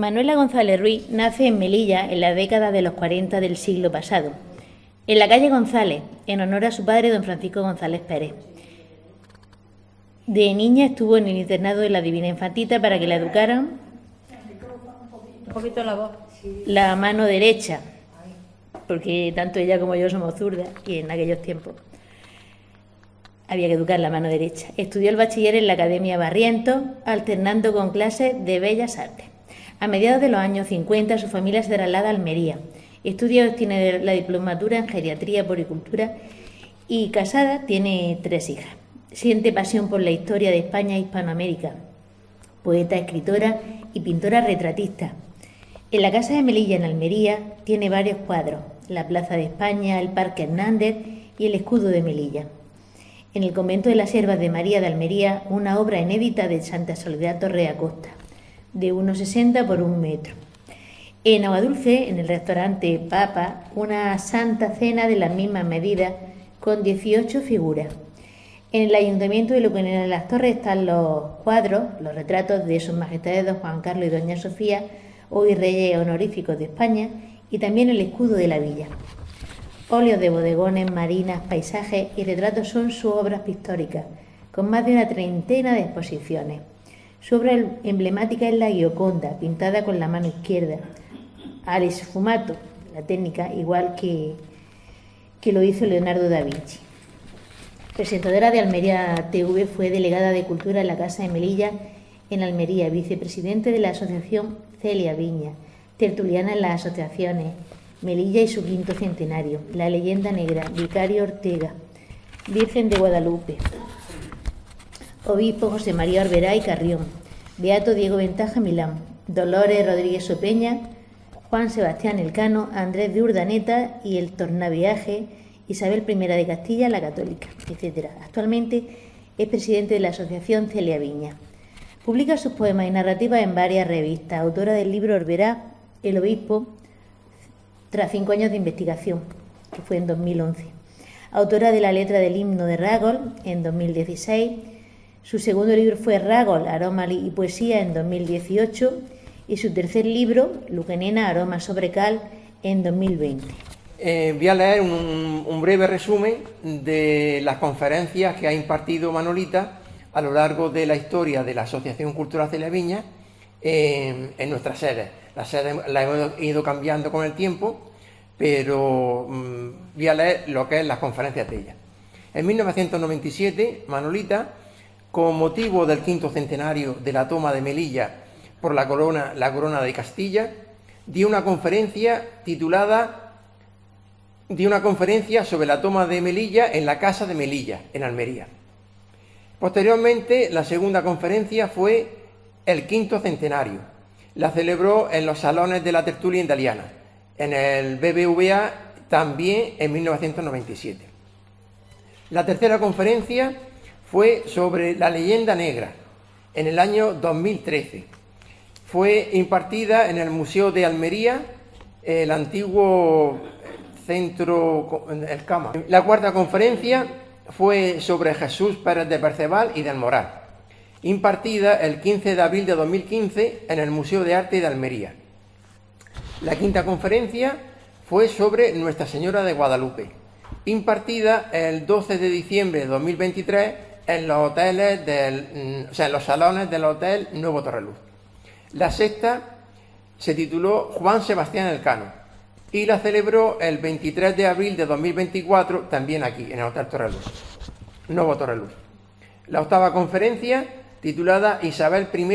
Manuela González Ruiz nace en Melilla en la década de los 40 del siglo pasado, en la calle González, en honor a su padre, don Francisco González Pérez. De niña estuvo en el internado de la Divina Infantita para que la educaran Un poquito la voz. la mano derecha, porque tanto ella como yo somos zurdas y en aquellos tiempos había que educar la mano derecha. Estudió el bachiller en la Academia Barrientos, alternando con clases de Bellas Artes. A mediados de los años 50 su familia se traslada a Almería. Estudia y obtiene la diplomatura en Geriatría, Poricultura y casada tiene 3 hijas. Siente pasión por la historia de España e Hispanoamérica. Poeta, escritora y pintora retratista. En la casa de Melilla, en Almería, tiene varios cuadros: la Plaza de España, el Parque Hernández y el escudo de Melilla. En el convento de las Siervas de María de Almería, una obra inédita de Santa Soledad Torre Acosta, de 1,60 por 1 metro. En Aguadulce, en el restaurante Papa, una Santa Cena de las mismas medidas, con 18 figuras. En el Ayuntamiento de Luquenera de las Torres están los cuadros, los retratos de sus majestades don Juan Carlos y doña Sofía, hoy reyes honoríficos de España, y también el escudo de la villa. Óleos de bodegones, marinas, paisajes y retratos son sus obras pictóricas, con más de una treintena de exposiciones. Su obra emblemática es la Gioconda, pintada con la mano izquierda, al esfumato, la técnica, igual que lo hizo Leonardo da Vinci. Presentadora de Almería TV, fue delegada de Cultura en la Casa de Melilla en Almería, vicepresidente de la Asociación Celia Viña, tertuliana en las asociaciones Melilla y su 5º centenario, La Leyenda Negra, Vicario Ortega, Virgen de Guadalupe, Obispo José María Orberá y Carrión, Beato Diego Ventaja Milán, Dolores Rodríguez Sopeña, Juan Sebastián Elcano, Andrés de Urdaneta y el Tornaviaje, Isabel I de Castilla, la Católica, etc. Actualmente es presidente de la Asociación Celia Viña. Publica sus poemas y narrativas en varias revistas, autora del libro Orberá, el Obispo, tras 5 años de investigación, que fue en 2011. Autora de la letra del himno de Ragol en 2016. Su segundo libro fue Ragol, Aroma y Poesía en 2018 y su tercer libro, Luquenena, Aroma sobre Cal, en 2020. Voy a leer un breve resumen de las conferencias que ha impartido Manolita a lo largo de la historia de la Asociación Cultural Celia Viña en nuestras sedes. Las sedes las hemos ido cambiando con el tiempo, pero voy a leer lo que es las conferencias de ella. En 1997, Manolita, con motivo del 5º centenario de la toma de Melilla por la corona de Castilla, dio una conferencia sobre la toma de Melilla en la Casa de Melilla, en Almería. Posteriormente, la segunda conferencia fue el 5º centenario. La celebró en los salones de la tertulia italiana, en el BBVA, también en 1997. La tercera conferencia fue sobre la leyenda negra, en el año 2013. Fue impartida en el Museo de Almería, el antiguo centro, el Cama. La cuarta conferencia fue sobre Jesús Pérez de Perceval y del Moral, impartida el 15 de abril de 2015 en el Museo de Arte de Almería. La quinta conferencia fue sobre Nuestra Señora de Guadalupe, impartida el 12 de diciembre de 2023 en los en los salones del Hotel Nuevo Torreluz. La sexta se tituló Juan Sebastián Elcano y la celebró el 23 de abril de 2024 también aquí, en el Hotel Torreluz, Nuevo Torreluz. La octava conferencia, titulada Isabel I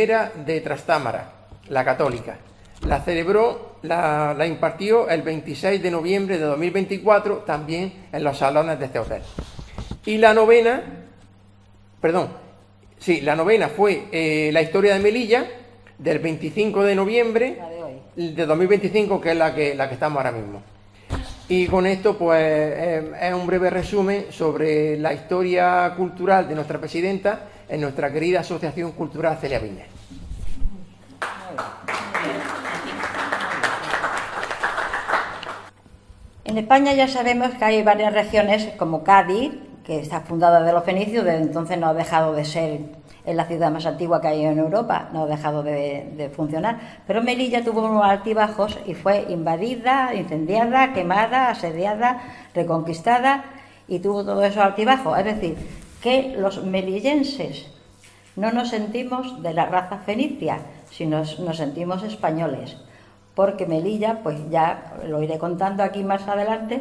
de Trastámara, la Católica, la impartió el 26 de noviembre de 2024 también en los salones de este hotel. Y la novena fue la historia de Melilla, del 25 de noviembre de 2025, que es la que estamos ahora mismo. Y con esto, pues, es un breve resumen sobre la historia cultural de nuestra presidenta en nuestra querida Asociación Cultural Celia Viña. En España ya sabemos que hay varias regiones, como Cádiz, que está fundada de los fenicios, desde entonces no ha dejado de ser es la ciudad más antigua que hay en Europa, no ha dejado de funcionar. Pero Melilla tuvo unos altibajos y fue invadida, incendiada, quemada, asediada, reconquistada y tuvo todos esos altibajos. Es decir, que los melillenses no nos sentimos de la raza fenicia, sino nos sentimos españoles. Porque Melilla, pues ya lo iré contando aquí más adelante,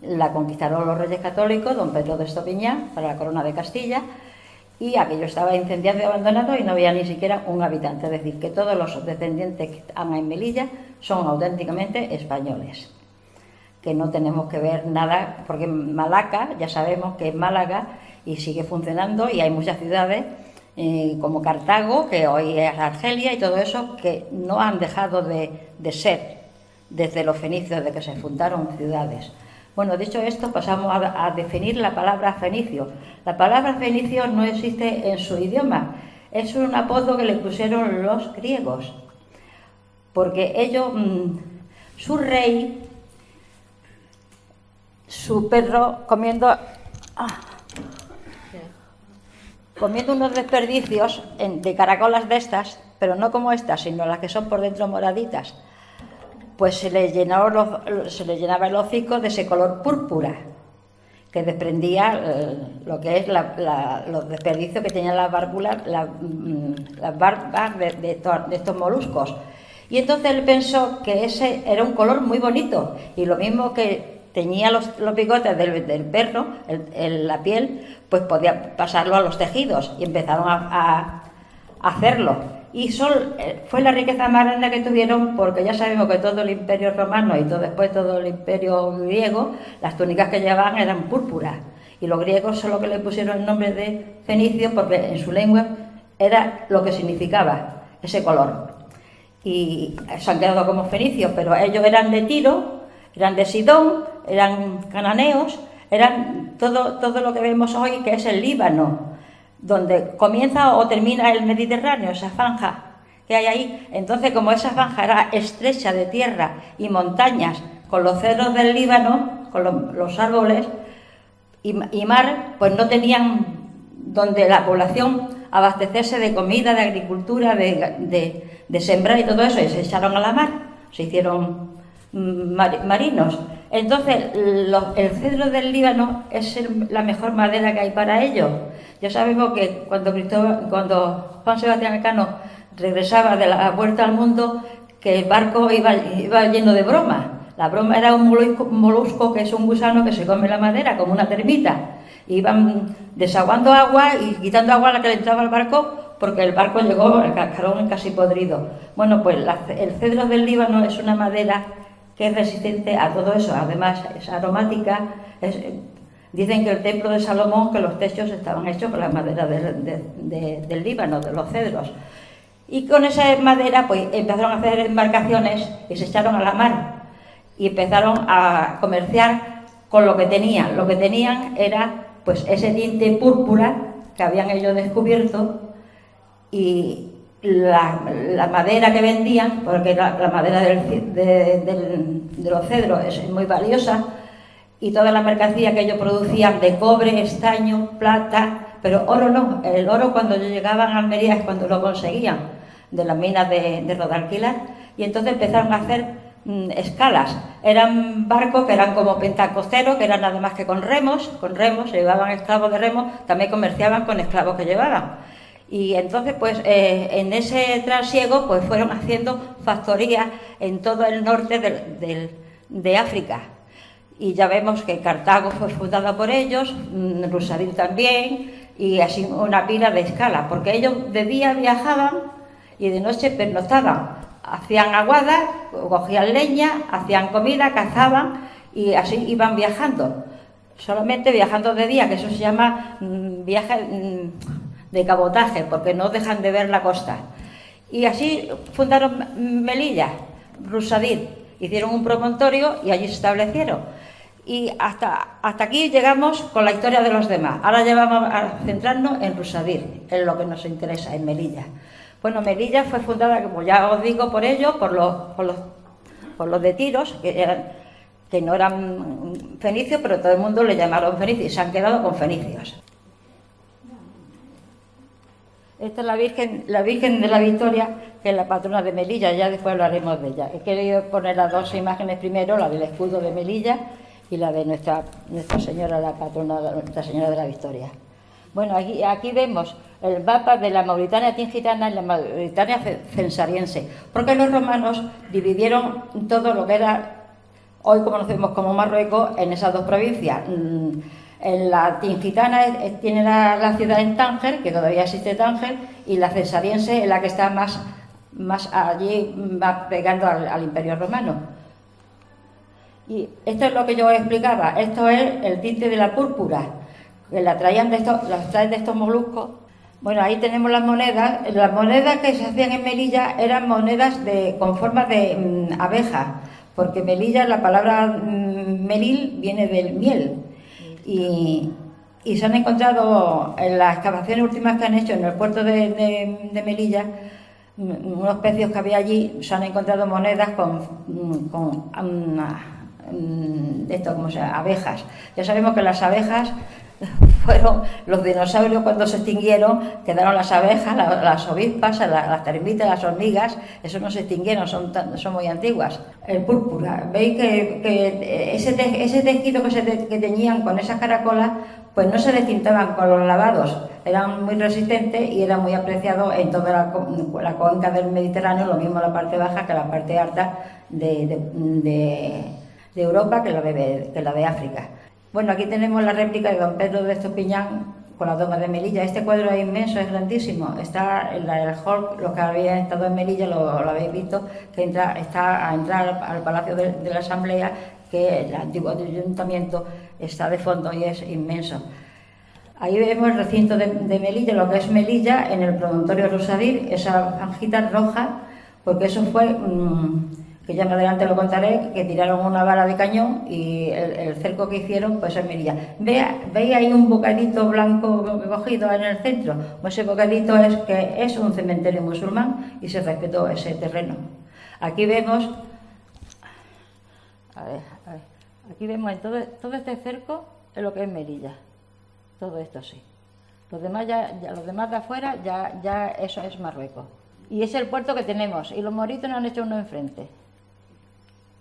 la conquistaron los reyes católicos, don Pedro de Estopiñán, para la corona de Castilla, y aquello estaba incendiado y abandonado y no había ni siquiera un habitante. Es decir, que todos los descendientes que están en Melilla son auténticamente españoles, que no tenemos que ver nada, porque Malaca, ya sabemos que es Málaga y sigue funcionando, y hay muchas ciudades como Cartago, que hoy es Argelia, y todo eso, que no han dejado de ser desde los fenicios, de que se fundaron ciudades. Bueno, dicho esto, pasamos a definir la palabra fenicio. La palabra fenicio no existe en su idioma, es un apodo que le pusieron los griegos, porque ellos, su rey, su perro comiendo unos desperdicios de caracolas de estas, pero no como estas, sino las que son por dentro moraditas, pues se le llenaba el hocico de ese color púrpura que desprendía lo que es los desperdicios que tenían las barbas de estos moluscos. Y entonces él pensó que ese era un color muy bonito, y lo mismo que teñía los bigotes del perro, la piel, pues podía pasarlo a los tejidos, y empezaron a hacerlo. Y fue la riqueza más grande que tuvieron, porque ya sabemos que todo el imperio romano y después todo el imperio griego, las túnicas que llevaban eran púrpuras, y los griegos solo que le pusieron el nombre de fenicio porque en su lengua era lo que significaba ese color, y se han quedado como fenicios. Pero ellos eran de Tiro, eran de Sidón, eran cananeos, eran todo lo que vemos hoy, que es el Líbano, donde comienza o termina el Mediterráneo, esa franja que hay ahí. Entonces, como esa franja era estrecha de tierra y montañas, con los cedros del Líbano, con los árboles y mar, pues no tenían donde la población abastecerse de comida, de agricultura, de sembrar y todo eso, y se echaron a la mar, se hicieron marinos. Entonces, el cedro del Líbano es la mejor madera que hay para ello. Ya sabemos que cuando Juan Sebastián Elcano regresaba de la vuelta al mundo, que el barco iba lleno de broma. La broma era un molusco, que es un gusano que se come la madera como una termita. Iban desaguando agua y quitando agua a la que le entraba al barco, porque el barco llegó al cascarón casi podrido. Bueno, pues el cedro del Líbano es una madera que es resistente a todo eso. Además es aromática. Dicen que el templo de Salomón, que los techos estaban hechos con la madera del Líbano, de los cedros. Y con esa madera pues empezaron a hacer embarcaciones y se echaron a la mar. Y empezaron a comerciar con lo que tenían. Lo que tenían era pues ese tinte púrpura que habían ellos descubierto, y la madera que vendían, porque la madera de los cedros es muy valiosa, y toda la mercancía que ellos producían de cobre, estaño, plata, pero oro no. El oro, cuando llegaban a Almería, es cuando lo conseguían de las minas de Rodalquilar, y entonces empezaron a hacer escalas. Eran barcos que eran como pentacosteros, que eran nada más que con remos, llevaban esclavos de remos, también comerciaban con esclavos que llevaban. Y entonces, pues, en ese trasiego, pues fueron haciendo factorías en todo el norte de África. Y ya vemos que Cartago fue fundada por ellos, Rusarín también, y así una pila de escalas, porque ellos de día viajaban y de noche pernoctaban. Hacían aguadas, cogían leña, hacían comida, cazaban, y así iban viajando. Solamente viajando de día, que eso se llama viaje de cabotaje, porque no dejan de ver la costa. Y así fundaron Melilla, Rusarín, hicieron un promontorio y allí se establecieron. Y hasta aquí llegamos con la historia de los demás. Ahora ya vamos a centrarnos en Rusarín, en lo que nos interesa, en Melilla. Bueno, Melilla fue fundada, como ya os digo, por ellos, por los de Tiros, que no eran fenicios, pero todo el mundo le llamaron fenicios y se han quedado con fenicios. Esta es la Virgen de la Victoria, que es la patrona de Melilla, ya después hablaremos de ella. He querido poner las dos imágenes primero, la del escudo de Melilla y la de Nuestra Señora, la patrona, Nuestra Señora de la Victoria. Bueno, aquí vemos el mapa de la Mauritania tingitana y la Mauritania censariense, porque los romanos dividieron todo lo que era, hoy conocemos como Marruecos, en esas dos provincias. En la tingitana tiene la ciudad en Tánger, que todavía existe Tánger, y la censariense es la que está más allí, más pegando al Imperio Romano. Y esto es lo que yo os explicaba, esto es el tinte de la púrpura, que las traen de estos moluscos. Bueno, ahí tenemos las monedas que se hacían en Melilla eran monedas con forma de abeja, porque Melilla, la palabra melil viene del miel, y se han encontrado en las excavaciones últimas que han hecho en el puerto de Melilla, unos pecios que había allí, se han encontrado monedas con abejas. Ya sabemos que las abejas fueron los dinosaurios cuando se extinguieron, quedaron las abejas, las ovispas, las termitas, las hormigas, eso no se extinguieron, son muy antiguas. El púrpura, veis que ese tejido que teñían con esas caracolas, pues no se destintaban con los lavados, eran muy resistentes y eran muy apreciados en toda la cuenca del Mediterráneo, lo mismo la parte baja que la parte alta de Europa, que la de África. Bueno, aquí tenemos la réplica de don Pedro de Estupiñán con la doma de Melilla. Este cuadro es inmenso, es grandísimo. Está en el hall, los que habían estado en Melilla lo habéis visto, que está a entrar al Palacio de la Asamblea, que el antiguo ayuntamiento está de fondo y es inmenso. Ahí vemos el recinto de Melilla, lo que es Melilla, en el promontorio Rosadir, esa franjita roja, porque eso fue... que ya más adelante lo contaré, que tiraron una bala de cañón y el cerco que hicieron pues es Melilla. ¿Veis ahí un bocadito blanco cogido en el centro? Pues ese bocadito es un cementerio musulmán y se respetó ese terreno. Aquí vemos, aquí vemos en todo este cerco es lo que es Melilla, todo esto sí. Los demás de afuera ya eso es Marruecos. Y es el puerto que tenemos, y los moritos nos han hecho uno enfrente.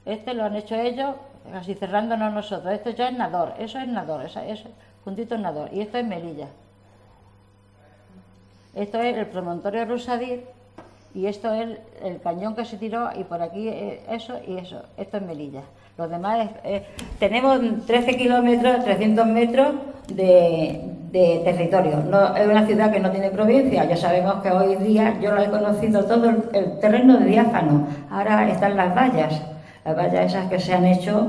Este lo han hecho ellos, así cerrándonos nosotros. Esto ya es Nador, eso es Nador, ese puntito es Nador, y esto es Melilla. Esto es el promontorio Rusadir, y esto es el cañón que se tiró, y por aquí eso y eso. Esto es Melilla. Los demás tenemos 13 kilómetros, 300 metros de territorio. No, es una ciudad que no tiene provincia. Ya sabemos que hoy día yo lo he conocido todo el terreno de diáfano. Ahora están las vallas esas que se han hecho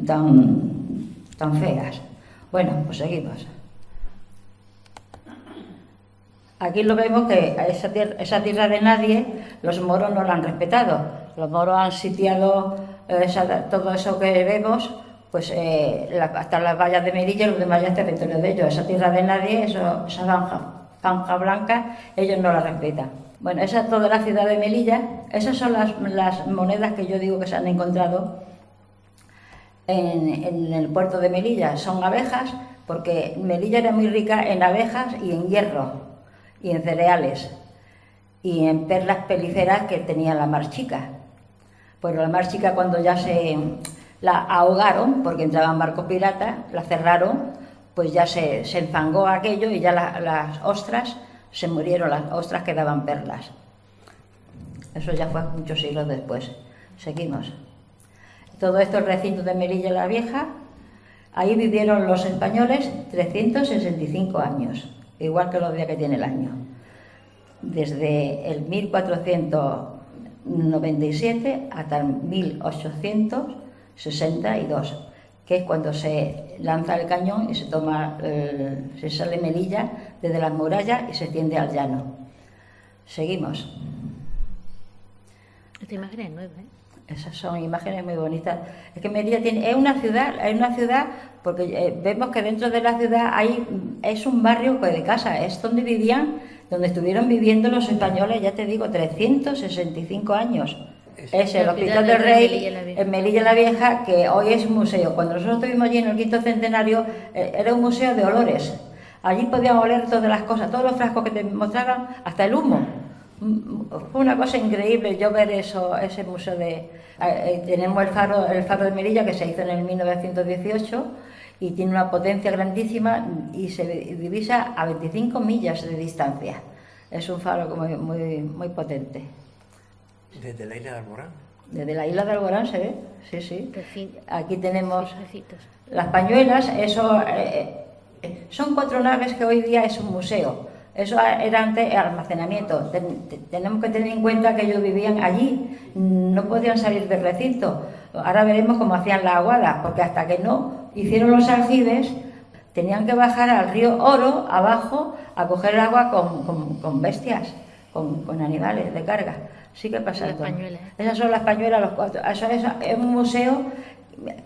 tan feas. Bueno, pues seguimos. Aquí lo vemos que esa tierra de nadie, los moros no la han respetado. Los moros han sitiado todo eso que vemos, pues hasta las vallas de Melilla, los demás ya es territorio de ellos. Esa tierra de nadie, esa zanja blanca, ellos no la respetan. Bueno, esa es toda la ciudad de Melilla. Esas son las monedas que yo digo que se han encontrado en el puerto de Melilla. Son abejas, porque Melilla era muy rica en abejas y en hierro, y en cereales, y en perlas pelíferas que tenía la mar Chica. Pues la mar Chica, cuando ya la ahogaron, porque entraban barcos piratas, la cerraron, pues ya se enfangó aquello y ya las ostras se murieron, las ostras que daban perlas. Eso ya fue muchos siglos después. Seguimos. Todo esto es el recinto de Melilla la Vieja. Ahí vivieron los españoles 365 años, igual que los días que tiene el año. Desde el 1497 hasta el 1862, que es cuando se lanza el cañón y se sale Melilla desde las murallas y se extiende al llano. Seguimos. Esta imagen es nueva, ¿eh? Esas son imágenes muy bonitas. Es que Melilla es una ciudad porque vemos que dentro de la ciudad es un barrio de casa, es donde estuvieron viviendo los españoles, ya te digo, 365 años. Es el Hospital del Rey en Melilla la Vieja, que hoy es un museo. Cuando nosotros estuvimos allí en el 5º centenario, era un museo de olores. Allí podíamos oler todas las cosas, todos los frascos que te mostraban, hasta el humo. Fue una cosa increíble yo ver eso, ese museo de... tenemos el faro de Melilla, que se hizo en el 1918 y tiene una potencia grandísima y se divisa a 25 millas de distancia. Es un faro muy potente. Desde la isla de Alborán. Desde la isla de Alborán se ve, sí, sí. Aquí tenemos Fijecitos. las Pañuelas, eso son 4 naves que hoy día es un museo. Eso era antes almacenamiento. Tenemos que tener en cuenta que ellos vivían allí, no podían salir del recinto. Ahora veremos cómo hacían las aguadas, porque hasta que no hicieron los aljibes, tenían que bajar al río Oro, abajo, a coger el agua con bestias, con animales de carga. Sigue pasando. Las Pañuelas. Esas son las Pañuelas, los 4. Eso es un museo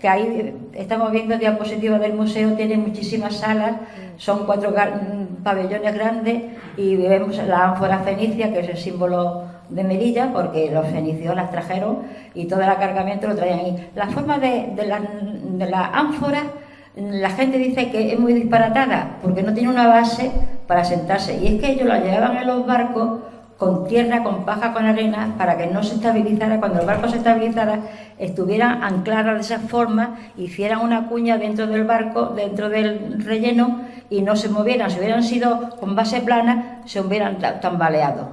que ahí estamos viendo diapositivas del museo, tiene muchísimas salas, son 4 pabellones grandes y vemos la ánfora fenicia, que es el símbolo de Melilla, porque los fenicios las trajeron y todo el cargamento lo traían ahí. La forma de la ánfora, la gente dice que es muy disparatada, porque no tiene una base para sentarse, y es que ellos la llevaban en los barcos con tierra, con paja, con arena, para que no se estabilizara, cuando el barco se estabilizara, estuvieran ancladas de esa forma, hicieran una cuña dentro del barco, dentro del relleno, y no se movieran. Si hubieran sido con base plana, se hubieran tambaleado.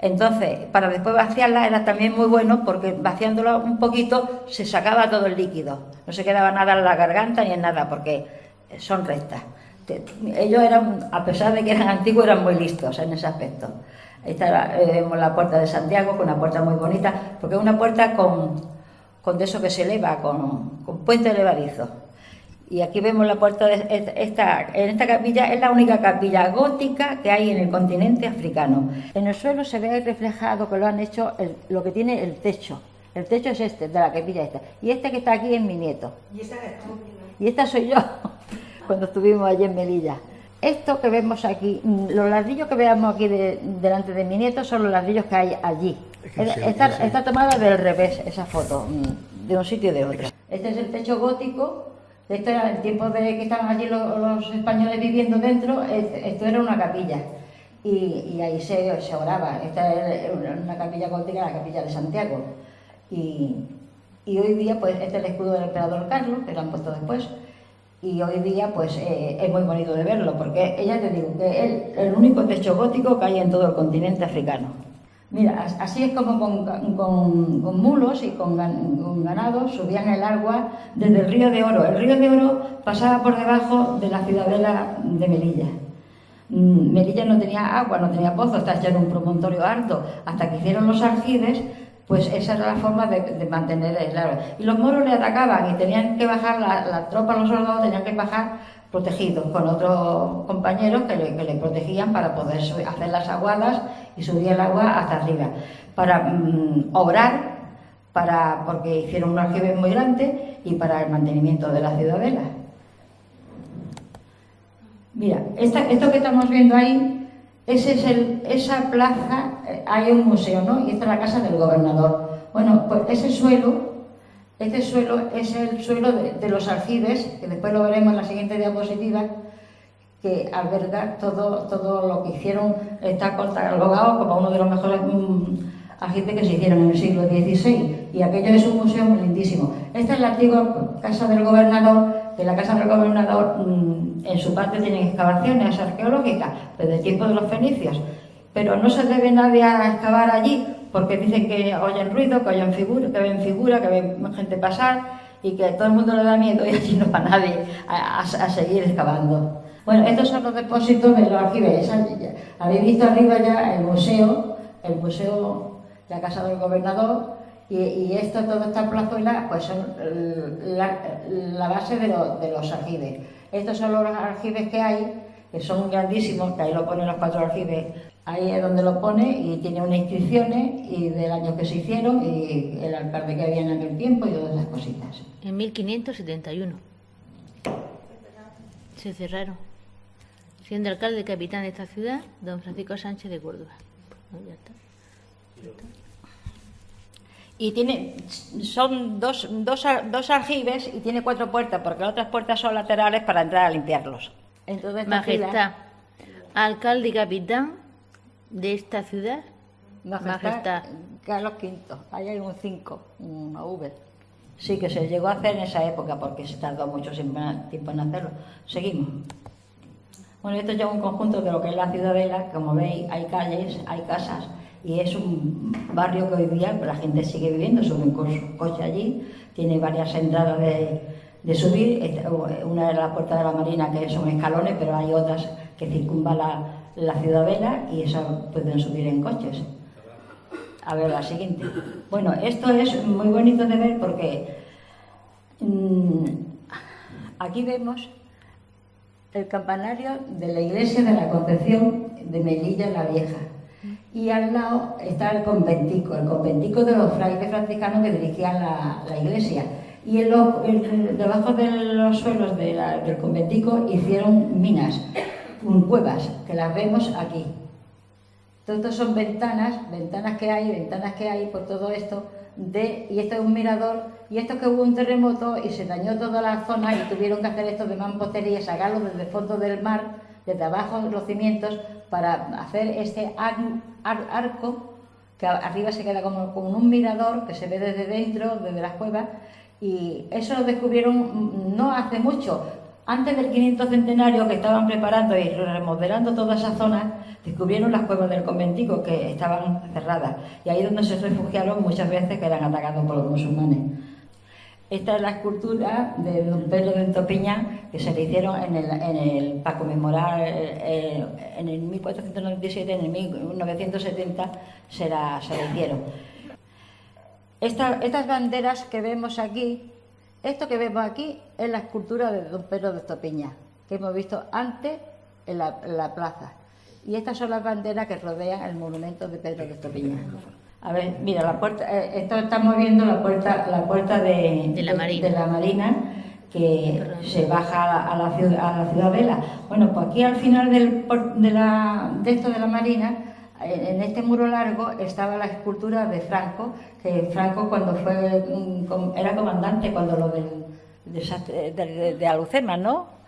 Entonces, para después vaciarla era también muy bueno, porque vaciándola un poquito se sacaba todo el líquido. No se quedaba nada en la garganta ni en nada, porque son rectas. Ellos eran, a pesar de que eran antiguos, eran muy listos en ese aspecto. Esta vemos la puerta de Santiago, con una puerta muy bonita, porque es una puerta con de eso que se eleva, con puente elevadizo. Y aquí vemos la puerta de en esta capilla, es la única capilla gótica que hay en el continente africano. En el suelo se ve reflejado que lo han hecho lo que tiene el techo. El techo es este, de la capilla esta. Y este que está aquí es mi nieto. Y esta soy yo, cuando estuvimos allí en Melilla. Esto que vemos aquí, los ladrillos que veamos aquí delante de mi nieto son los ladrillos que hay allí. Está tomada del revés esa foto, de un sitio y de otro. Este es el techo gótico. Esto era el tiempo de que estaban allí los españoles viviendo dentro. Esto era una capilla y ahí se oraba. Esta es una capilla gótica, la capilla de Santiago. Y hoy día, pues, este es el escudo del emperador Carlos, que lo han puesto después. Y hoy día, pues, es muy bonito de verlo, porque ella te digo que es el único techo gótico que hay en todo el continente africano. Mira, así es como con mulos y con ganado subían el agua desde el río de Oro. El río de Oro pasaba por debajo de la ciudadela de Melilla. Melilla no tenía agua, no tenía pozos, está hecho en un promontorio alto. Hasta que hicieron los aljibes, pues esa era la forma de mantener el agua. Y los moros le atacaban y tenían que bajar, la tropa, los soldados tenían que bajar protegidos con otros compañeros que le protegían para poder hacer las aguadas y subir el agua hasta arriba. Para obrar, porque hicieron un aljibe muy grande, y para el mantenimiento de la ciudadela. Mira, esto que estamos viendo ahí, esa plaza, hay un museo, ¿no? Y esta es la casa del gobernador. Bueno, pues este suelo es el suelo de los aljibes, que después lo veremos en la siguiente diapositiva, que alberga todo lo que hicieron. Está catalogado como uno de los mejores aljibes que se hicieron en el siglo XVI, y aquello es un museo muy lindísimo. Esta es la antigua casa del gobernador, que la casa del gobernador en su parte tiene excavaciones arqueológicas desde el tiempo de los fenicios, pero no se atreve nadie a excavar allí, porque dicen que oyen ruido, que ven figura, que ven gente pasar, y que todo el mundo le da miedo, y allí no va nadie a seguir excavando. Bueno, estos son los depósitos de los aljibes. Habéis visto arriba ya el museo, la casa del gobernador, y toda esta plazuela, pues son la base de los aljibes. Estos son los aljibes que hay, que son grandísimos, que ahí lo ponen los 4 aljibes. Ahí es donde lo pone, y tiene unas inscripciones y del año que se hicieron y el alcalde que había en aquel tiempo y todas esas cositas. En 1571 se cerraron, siendo alcalde y capitán de esta ciudad don Francisco Sánchez de Córdoba. Pues ya está. Y son dos aljibes y tiene 4 puertas, porque las otras puertas son laterales para entrar a limpiarlos. Entonces, Majestad, alcalde y capitán de esta ciudad. Majestad Carlos V, ahí hay un 5, una V. Sí, que se llegó a hacer en esa época porque se tardó mucho tiempo en hacerlo. Seguimos. Bueno, esto ya es un conjunto de lo que es la Ciudadela. Como veis, hay calles, hay casas y es un barrio que hoy día la gente sigue viviendo, suben con su coche allí, tiene varias entradas de subir. Una es la Puerta de la Marina, que son escalones, pero hay otras que circunvan la Ciudadela y esas pueden subir en coches. A ver, la siguiente. Bueno, esto es muy bonito de ver porque aquí vemos el campanario de la iglesia de la Concepción de Melilla la Vieja. Y al lado está el conventico de los frailes franciscanos que dirigían la iglesia. Y debajo de los suelos del conventico hicieron minas, cuevas, que las vemos aquí. Todo esto son ventanas que hay por todo esto, y esto es un mirador, y esto es que hubo un terremoto y se dañó toda la zona y tuvieron que hacer esto de mampostería, sacarlo desde el fondo del mar, desde abajo de los cimientos, para hacer este arco, que arriba se queda como un mirador que se ve desde dentro, desde las cuevas, y eso lo descubrieron no hace mucho. Antes del 500 centenario, que estaban preparando y remodelando toda esa zona, descubrieron las cuevas del conventico que estaban cerradas. Y ahí es donde se refugiaron muchas veces, que eran atacados por los musulmanes. Esta es la escultura de don Pedro de Topiñán, que se le hicieron para conmemorar en el 1497, en el 1970 se la hicieron. Estas banderas que vemos aquí, esto que vemos aquí es la escultura de don Pedro de Estopiñán, que hemos visto antes en la plaza. Y estas son las banderas que rodean el monumento de Pedro de Estopiñán. A ver, mira, la puerta, esto estamos viendo la puerta de la Marina, que se baja a la Ciudadela. Bueno, pues aquí al final de esto de la Marina, en este muro largo estaba la escultura de Franco, que Franco cuando era comandante cuando lo de Alhucemas, ¿no?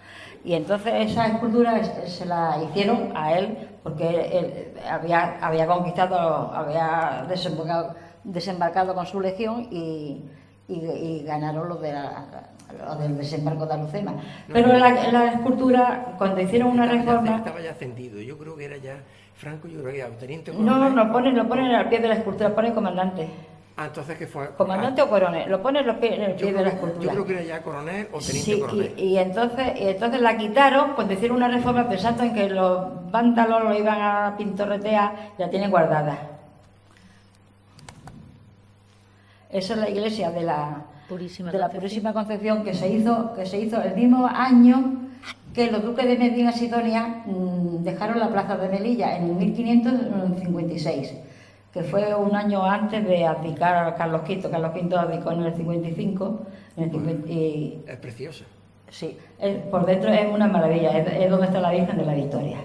Y entonces esa escultura se la hicieron a él porque él había conquistado, había desembarcado con su legión y ganaron lo del desembarco de Alhucemas. Pero la escultura, cuando hicieron una reforma... Estaba ya ascendido, yo creo que era ya Franco, yo creo que era teniente coronel. No, lo ponen al pie de la escultura, pone comandante. Ah, entonces ¿qué fue? ¿Comandante o coronel? Lo pone en el pie de la escultura. Yo creo que era ya coronel o teniente coronel. Y entonces la quitaron cuando hicieron una reforma pensando en que los vándalos lo iban a pintorretear y la tienen guardada. Esa es la iglesia de la Purísima Concepción que se hizo el mismo año que los duques de Medina Sidonia dejaron la plaza de Melilla en el 1556. Que fue un año antes de abdicar a Carlos V. Carlos V abdicó en el 55. Es preciosa. Sí, por dentro es una maravilla, es donde está la Virgen de la Victoria.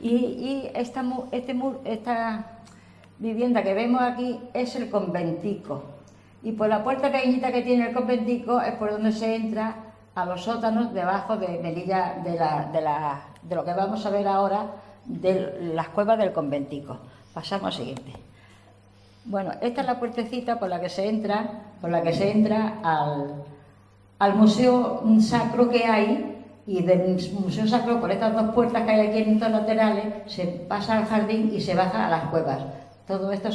Y esta vivienda que vemos aquí es el conventico. Y por la puerta pequeñita que tiene el conventico es por donde se entra a los sótanos debajo de Melilla, de lo que vamos a ver ahora, de las cuevas del conventico. Pasamos al siguiente. Bueno, esta es la puertecita por la que se entra al museo sacro que hay, y del museo sacro, por estas dos puertas que hay aquí en estos laterales, se pasa al jardín y se baja a las cuevas. Todo esto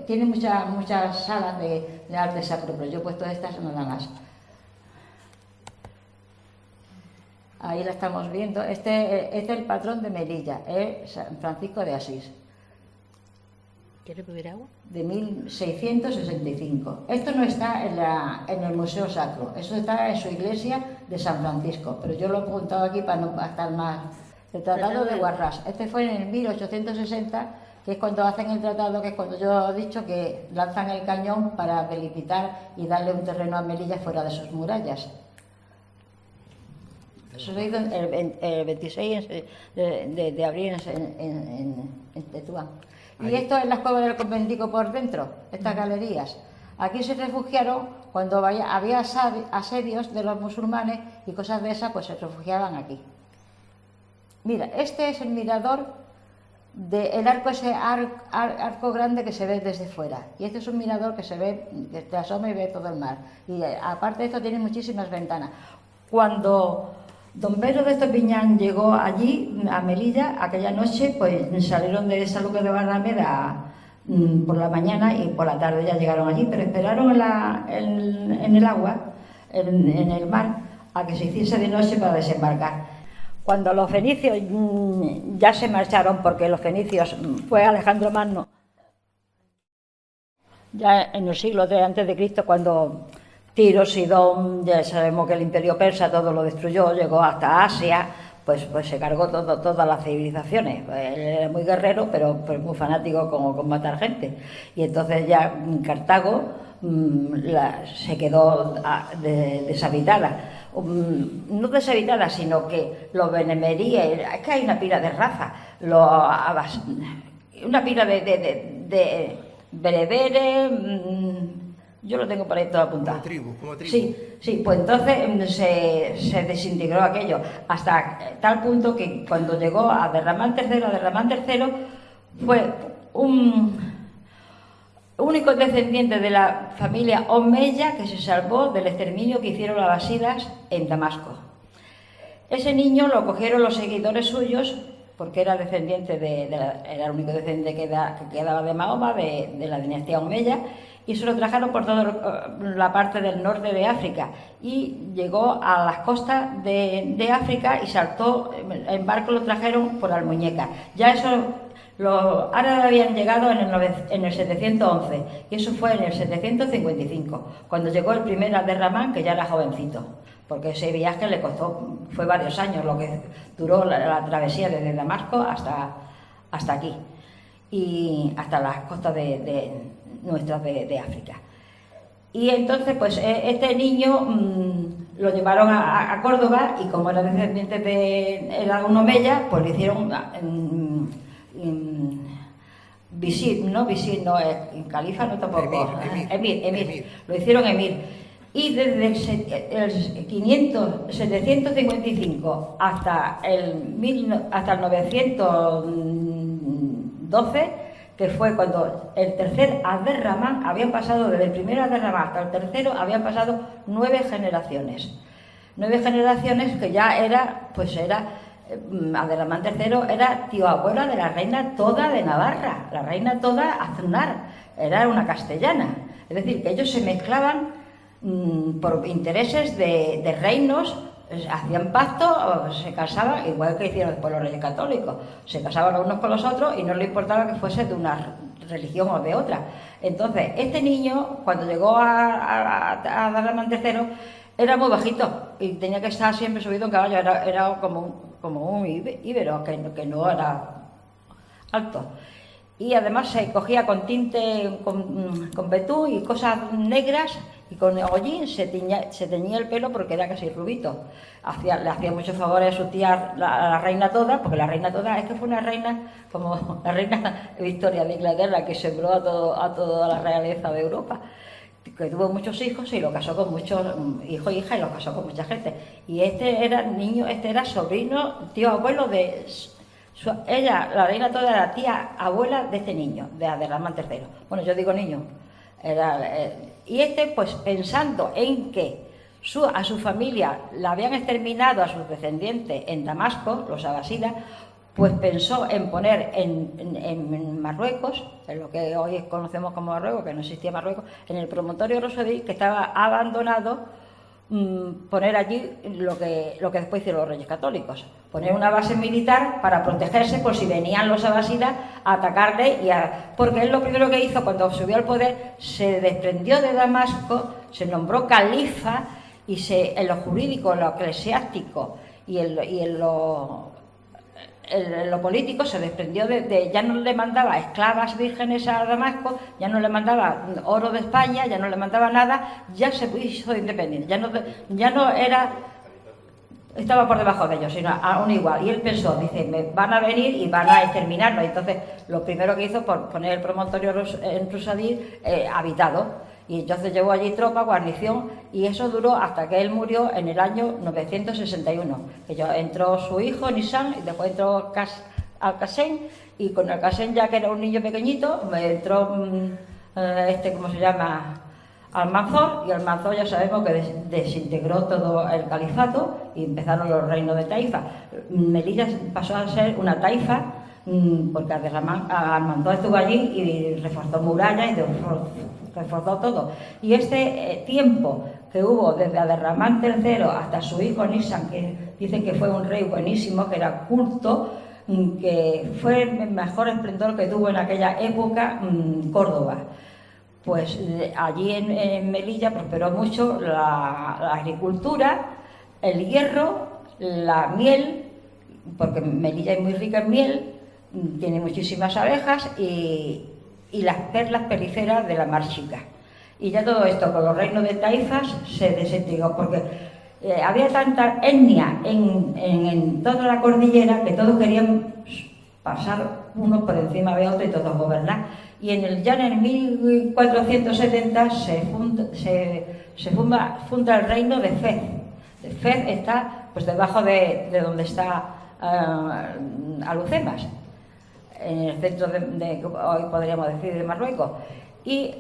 tiene muchas salas de arte sacro, pero yo he puesto estas nada más. Ahí la estamos viendo. Este es el patrón de Melilla, es San Francisco de Asís. ¿Quieres beber agua? De 1665. Esto no está en el Museo Sacro, eso está en su iglesia de San Francisco, pero yo lo he apuntado aquí para no estar más. El Tratado de Guarrás. Este fue en el 1860, que es cuando hacen el tratado, que es cuando yo he dicho que lanzan el cañón para delimitar y darle un terreno a Melilla fuera de sus murallas. Eso se hizo el 26 de abril en Tetuán. Y esto es las cuevas del conventico por dentro, estas galerías. Aquí se refugiaron cuando había asedios de los musulmanes y cosas de esas, pues se refugiaban aquí. Mira, este es el mirador del arco, ese arco grande que se ve desde fuera. Y este es un mirador que se ve, que te asoma y ve todo el mar. Y aparte de esto tiene muchísimas ventanas. Cuando don Pedro de Estopiñán llegó allí, a Melilla, aquella noche, pues salieron de San Lucas de Barrameda por la mañana y por la tarde ya llegaron allí, pero esperaron en el agua, en el mar, a que se hiciese de noche para desembarcar. Cuando los fenicios ya se marcharon, porque los fenicios fue Alejandro Magno, ya en el siglo III a.C., cuando Tiro, Sidón, ya sabemos que el imperio persa todo lo destruyó, llegó hasta Asia, pues se cargó todas las civilizaciones. Él era muy guerrero, pero muy fanático con matar gente. Y entonces ya Cartago se quedó deshabitada. No deshabitada, sino que los benemeríes, es que hay una pila de raza, una pila de bereberes, yo lo tengo por ahí todo apuntado. Como tribu. Sí, pues entonces se desintegró aquello, hasta tal punto que cuando llegó a Derramán III fue un único descendiente de la familia Omeya que se salvó del exterminio que hicieron los abasidas en Damasco. Ese niño lo cogieron los seguidores suyos, porque era descendiente era el único descendiente que quedaba de Mahoma, de la dinastía Omeya, y se lo trajeron por toda la parte del norte de África, y llegó a las costas de África y saltó, en barco lo trajeron por Almuñécar. Ya eso, los árabes habían llegado en el 711, y eso fue en el 755, cuando llegó el primer Abderramán, que ya era jovencito, porque ese viaje le costó, fue varios años lo que duró la travesía desde Damasco hasta aquí, y hasta las costas nuestras de África. Y entonces, pues este niño lo llevaron a Córdoba, y como era descendiente era un omeya, pues le hicieron visir, califa no tampoco, emir, lo hicieron emir. Y desde el 755 hasta el 912, que fue cuando el tercer Abderramán, habían pasado, desde el primer Abderramán hasta el tercero, habían pasado 9 generaciones. 9 generaciones que ya Abderramán III era tío abuela de la reina Toda de Navarra, la reina Toda Aznar, era una castellana. Es decir, que ellos se mezclaban por intereses de reinos, hacían pacto, se casaban, igual que hicieron después los reyes católicos, se casaban los unos con los otros y no les importaba que fuese de una religión o de otra. Entonces, este niño, cuando llegó a Abderramán III, era muy bajito y tenía que estar siempre subido en caballo, era como un íbero, que no era alto. Y además se cogía con tinte, con betún y cosas negras, y con hollín se teñía el pelo porque era casi rubito. Le hacía muchos favores a su tía, la reina Toda, porque la reina Toda es que fue una reina, como la reina Victoria de Inglaterra, que sembró a toda la realeza de Europa, que tuvo muchos hijos y lo casó con muchos hijos e hijas, y lo casó con mucha gente. Y este era sobrino, tío abuelo de... Ella, la reina Toda, era tía abuela de este niño, de Abderramán III. Bueno, yo digo niño. Y pues pensando en que a su familia la habían exterminado, a sus descendientes, en Damasco, los abasidas, pues pensó en poner en Marruecos, en lo que hoy conocemos como Marruecos, que no existía Marruecos, en el promontorio Rosodí, que estaba abandonado, poner allí lo que después hicieron los reyes católicos, poner una base militar para protegerse por si venían los abasidas a atacarle, porque él lo primero que hizo cuando subió al poder, se desprendió de Damasco, se nombró califa, y en lo jurídico, en lo eclesiástico y en lo político se desprendió ya no le mandaba esclavas vírgenes a Damasco, ya no le mandaba oro de España, ya no le mandaba nada, ya se hizo independiente, ya no estaba por debajo de ellos, sino aún igual. Y él pensó, dice, me van a venir y van a exterminarlo. Entonces, lo primero que hizo fue poner el promontorio en Rusadí habitado. Y entonces llevó allí tropa, guarnición, y eso duró hasta que él murió en el año 961. Que ya entró su hijo, Nisan, y después entró Alcasén, y con Alcasén, ya que era un niño pequeñito, entró ¿cómo se llama? Almanzor, y Almanzor ya sabemos que desintegró todo el califato y empezaron los reinos de taifa. Melilla pasó a ser una taifa porque Almanzor estuvo allí y reforzó murallas y reforzó todo. Y este tiempo que hubo desde Abderramán III hasta su hijo Nisan, que dicen que fue un rey buenísimo, que era culto, que fue el mejor esplendor que tuvo en aquella época Córdoba. Pues allí en Melilla prosperó mucho la agricultura, el hierro, la miel, porque Melilla es muy rica en miel, tiene muchísimas abejas y las perlas periferas de la Mar Chica. Y ya todo esto con los reinos de taifas se desintegró, porque había tanta etnia en toda la cordillera que todos querían pasar uno por encima de otro y todos gobernar. Y ya en el 1470 se funda el reino de Fez. Fez está pues debajo de donde está Alhucemas, en el centro de hoy podríamos decir de Marruecos. Y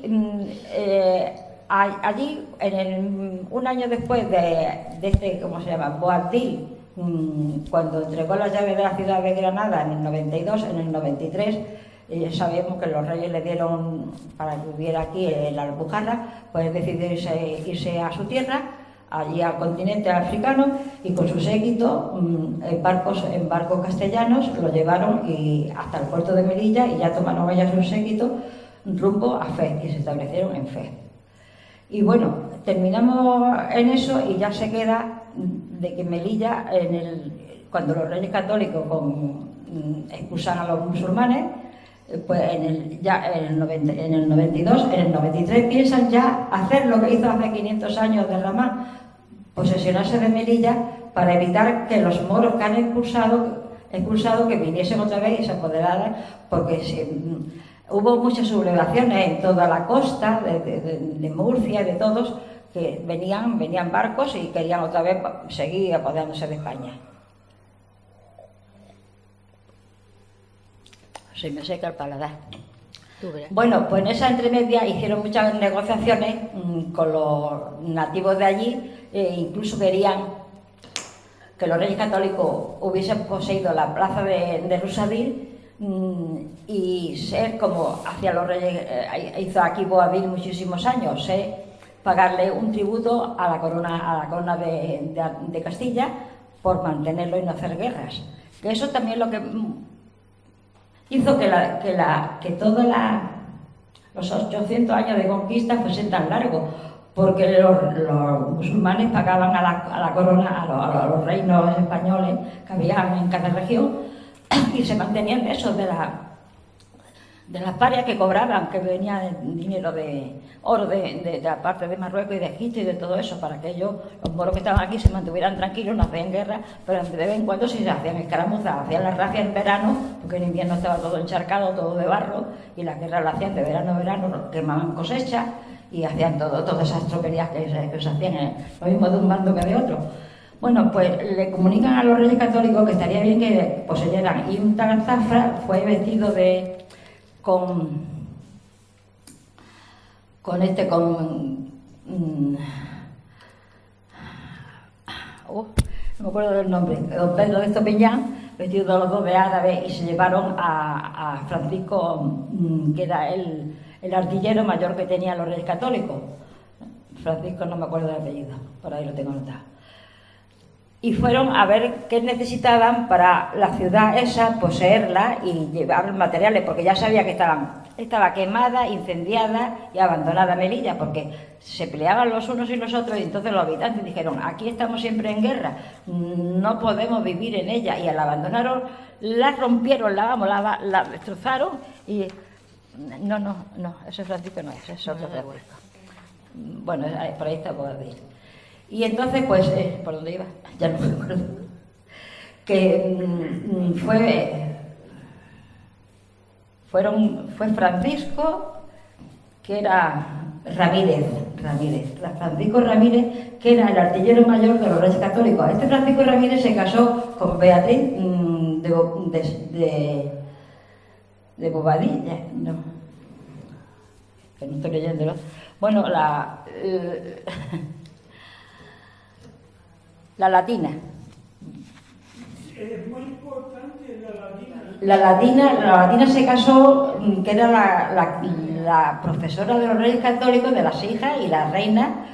allí, un año después de ¿cómo se llama? Boabdil, cuando entregó las llaves de la ciudad de Granada en el 92, en el 93, sabíamos que los reyes le dieron, para que hubiera aquí en la Alpujarra, pues decidió irse a su tierra, allí al continente africano, y con su séquito, en barcos castellanos, lo llevaron hasta el puerto de Melilla, y ya tomaron ellas su séquito rumbo a Fez, y se establecieron en Fez. Y bueno, terminamos en eso, y ya se queda de que Melilla, cuando los reyes católicos expulsan a los musulmanes, pues en el 92, en el 93 piensan ya hacer lo que hizo hace 500 años Abderramán, posesionarse de Melilla para evitar que los moros que han expulsado que viniesen otra vez y se apoderaran, porque hubo muchas sublevaciones en toda la costa de Murcia y de todos, que venían barcos y querían otra vez seguir apoderándose de España. Se me seca el paladar. Bueno, pues en esa entremedia hicieron muchas negociaciones con los nativos de allí, incluso querían que los reyes católicos hubiesen poseído la plaza de Rusadil y ser como hacía los reyes, hizo aquí Boabdil muchísimos años, pagarle un tributo a la corona de Castilla por mantenerlo y no hacer guerras. Que eso también lo que hizo que todos los 800 años de conquista fuesen tan largos, porque los musulmanes pagaban a la corona, a los reinos españoles que había en cada región, y se mantenían eso de las parias que cobraban, que venía dinero de oro de la parte de Marruecos y de Egipto y de todo eso, para que ellos, los moros que estaban aquí, se mantuvieran tranquilos, no hacían guerra, pero de vez en cuando sí se hacían escaramuzas, hacían las razias en verano, porque en invierno estaba todo encharcado, todo de barro, y las guerras las hacían de verano a verano, quemaban cosechas y hacían todas esas tropelías que se hacían, lo mismo de un bando que de otro. Bueno, pues le comunican a los reyes católicos que estaría bien que poseyeran, y un tal Zafra fue vestido con no me acuerdo del nombre, don Pedro de Estopiñán, vestido de los dos de árabe, y se llevaron a Francisco, que era el artillero mayor que tenían los reyes católicos. Francisco, no me acuerdo del apellido, por ahí lo tengo anotado. Y fueron a ver qué necesitaban para la ciudad esa, poseerla y llevar materiales, porque ya sabía que estaba quemada, incendiada y abandonada Melilla, porque se peleaban los unos y los otros, y entonces los habitantes dijeron: aquí estamos siempre en guerra, no podemos vivir en ella, y al abandonaron, la rompieron, la destrozaron, y no, ese Francisco no es otro Francisco. Bueno, por ahí está Boabdil. Y entonces, pues, ¿por dónde iba? Ya no me acuerdo. Que fue Francisco, que era Ramírez, Francisco Ramírez, que era el artillero mayor de los Reyes Católicos. Este Francisco Ramírez se casó con Beatriz de Bobadilla, no, que no estoy leyéndolo. Bueno, la latina. Es muy importante la latina. La latina se casó, que era la profesora de los Reyes Católicos, de las hijas, y la reina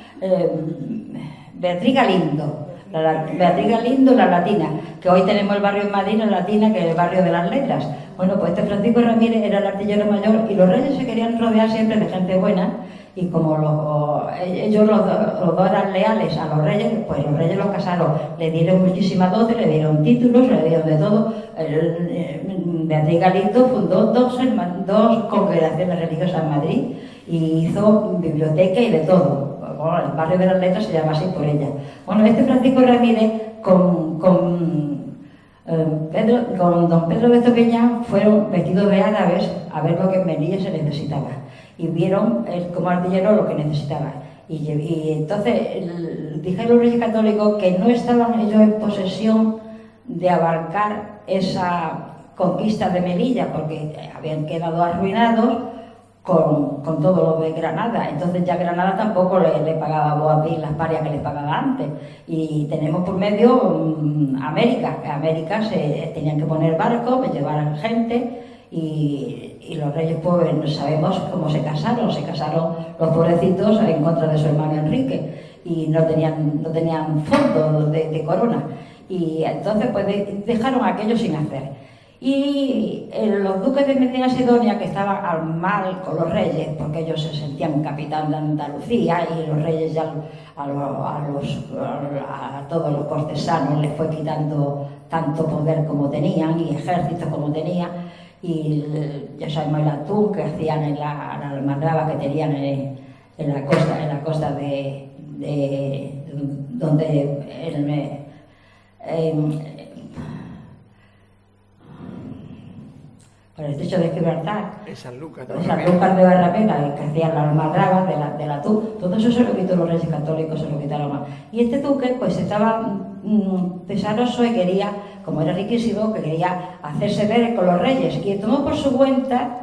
Beatriz Galindo. Beatriz Galindo, la latina, que hoy tenemos el barrio en Madrid, la latina, que es el barrio de las letras. Bueno, pues este Francisco Ramírez era el artillero mayor y los reyes se querían rodear siempre de gente buena, y como ellos los dos eran leales a los reyes, pues los reyes los casaron, le dieron muchísimas dotes, le dieron títulos, le dieron de todo. Beatriz Galindo fundó dos congregaciones religiosas en Madrid y hizo biblioteca y de todo. Bueno, el barrio de las letras se llama así por ella. Bueno, este Francisco Ramírez con don Pedro de Estopiñán fueron vestidos de árabes a ver lo que en Melilla se necesitaba, y vieron como artillero lo que necesitaba. Y entonces dijeron los Reyes Católicos que no estaban ellos en posesión de abarcar esa conquista de Melilla, porque habían quedado arruinados con todo lo de Granada. Entonces ya Granada tampoco le pagaba a Boabdil las parias que les pagaba antes. Y tenemos por medio América. América se tenían que poner barcos, que llevaran gente, y los reyes pues no sabemos cómo se casaron los pobrecitos en contra de su hermano Enrique, y no tenían fondos de corona, y entonces pues dejaron aquello sin hacer. Y los duques de Medina Sidonia, que estaban al mal con los reyes, porque ellos se sentían capitán de Andalucía, y los reyes ya a todos los cortesanos les fue quitando tanto poder como tenían y ejércitos como tenían, y ya sabemos el atún que hacían en la almadraba que tenían en la costa de donde por el estrecho de Gibraltar, En Sanlúcar de Barrameda, que hacían las almadrabas del atún. Todo eso se lo quitó los Reyes Católicos, se lo quitaron más. Y este duque pues estaba pesaroso y quería, como era riquísimo, que quería hacerse ver con los reyes, y tomó por su cuenta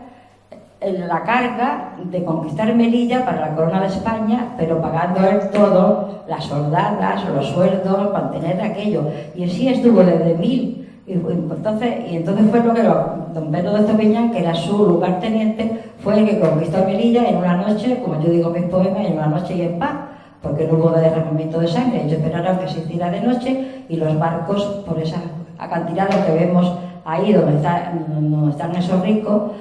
la carga de conquistar Melilla para la corona de España, pero pagando él todo, las soldadas, los sueldos, mantener aquello. Y así estuvo desde 1000. Y entonces fue lo que don Pedro de Estopiñán, que era su lugarteniente, fue el que conquistó Melilla en una noche, como yo digo en mis poemas, en una noche y en paz, porque no hubo derramamiento de sangre. Ellos esperaron que se hiciera de noche, y los barcos, por esa acantilado que vemos ahí donde están esos ricos,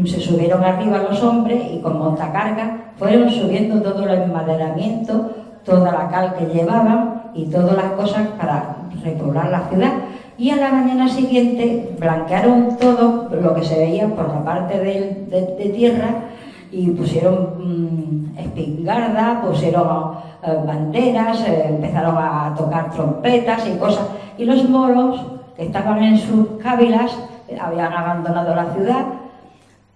se subieron arriba los hombres, y con montacarga fueron subiendo todo el enmaderamiento, toda la cal que llevaban y todas las cosas para repoblar la ciudad. Y a la mañana siguiente blanquearon todo lo que se veía por la parte de tierra, y pusieron espingarda, pusieron banderas, empezaron a tocar trompetas y cosas. Y los moros, que estaban en sus cávilas, habían abandonado la ciudad,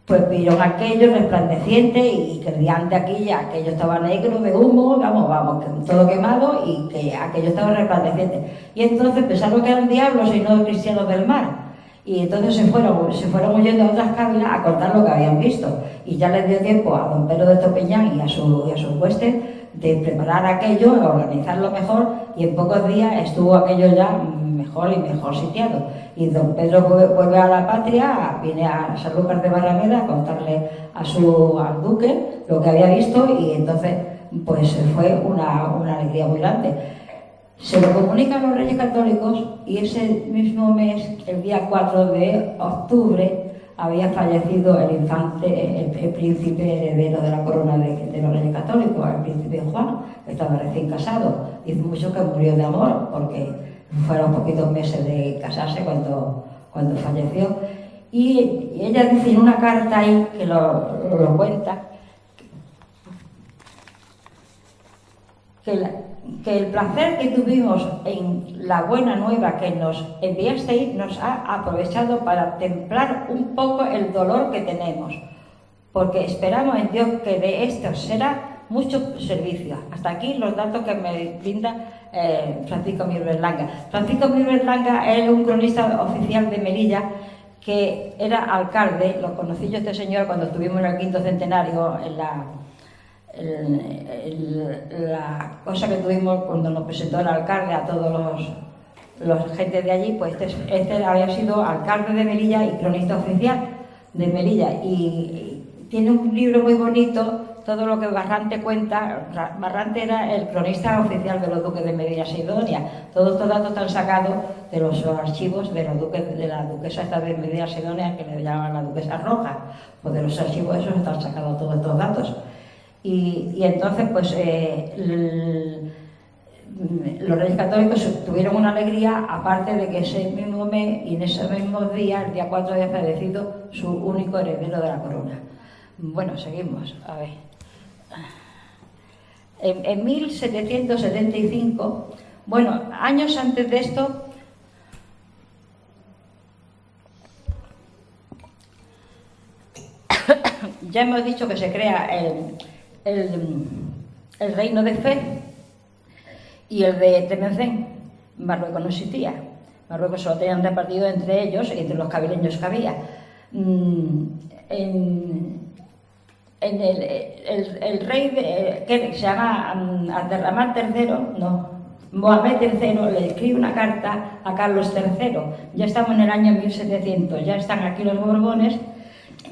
pues vieron aquello resplandeciente, y que el día de aquí ya aquello estaba negro de humo, vamos, todo quemado, y que aquello estaba resplandeciente. Y entonces pensaron que eran diablos y no cristianos del mar. Y entonces se fueron huyendo a otras cávilas a contar lo que habían visto. Y ya les dio tiempo a don Pedro de Estopiñán y a sus huestes de preparar aquello, de organizarlo mejor, y en pocos días estuvo aquello ya mejor y mejor sitiado. Y don Pedro vuelve a la patria, viene a Sanlúcar de Barrameda a contarle al duque lo que había visto, y entonces pues fue una alegría muy grande. Se lo comunican los Reyes Católicos, y ese mismo mes, el día 4 de octubre, había fallecido el infante, el príncipe heredero de la corona de los Reyes Católicos, el príncipe Juan, que estaba recién casado. Dice mucho que murió de amor, porque fueron poquitos meses de casarse cuando falleció. Y ella dice en una carta ahí, que lo cuenta, que el placer que tuvimos en la buena nueva que nos enviasteis nos ha aprovechado para templar un poco el dolor que tenemos, porque esperamos en Dios que de esto será muchos servicios. Hasta aquí los datos que me brinda Francisco Mir Berlanga. Francisco Mir Berlanga es un cronista oficial de Melilla que era alcalde. Lo conocí yo este señor cuando estuvimos en el 5º centenario, en la cosa que tuvimos cuando nos presentó el alcalde a todos los gente de allí. Pues este había sido alcalde de Melilla y cronista oficial de Melilla, y tiene un libro muy bonito, todo lo que Barrante cuenta. Barrante era el cronista oficial de los duques de Medina Sidonia. Todos estos datos están sacados de los archivos de los duques, de la duquesa esta de Medina Sidonia, que le llamaban la duquesa roja. Pues de los archivos esos están sacados todos estos datos. Y entonces, pues los Reyes Católicos tuvieron una alegría, aparte de que ese mismo mes y en ese mismo día, el día 4, había fallecido su único heredero de la corona. Bueno, seguimos, a ver. En 1775, bueno, años antes de esto, ya hemos dicho que se crea el reino de Fez y el de Temecén. Marruecos no existía. Marruecos solo tenían repartido entre ellos y entre los cabileños que había. El rey que se llama Abderramán III, no, Mohamed III, le escribe una carta a Carlos III. Ya estamos en el año 1700, ya están aquí los Borbones.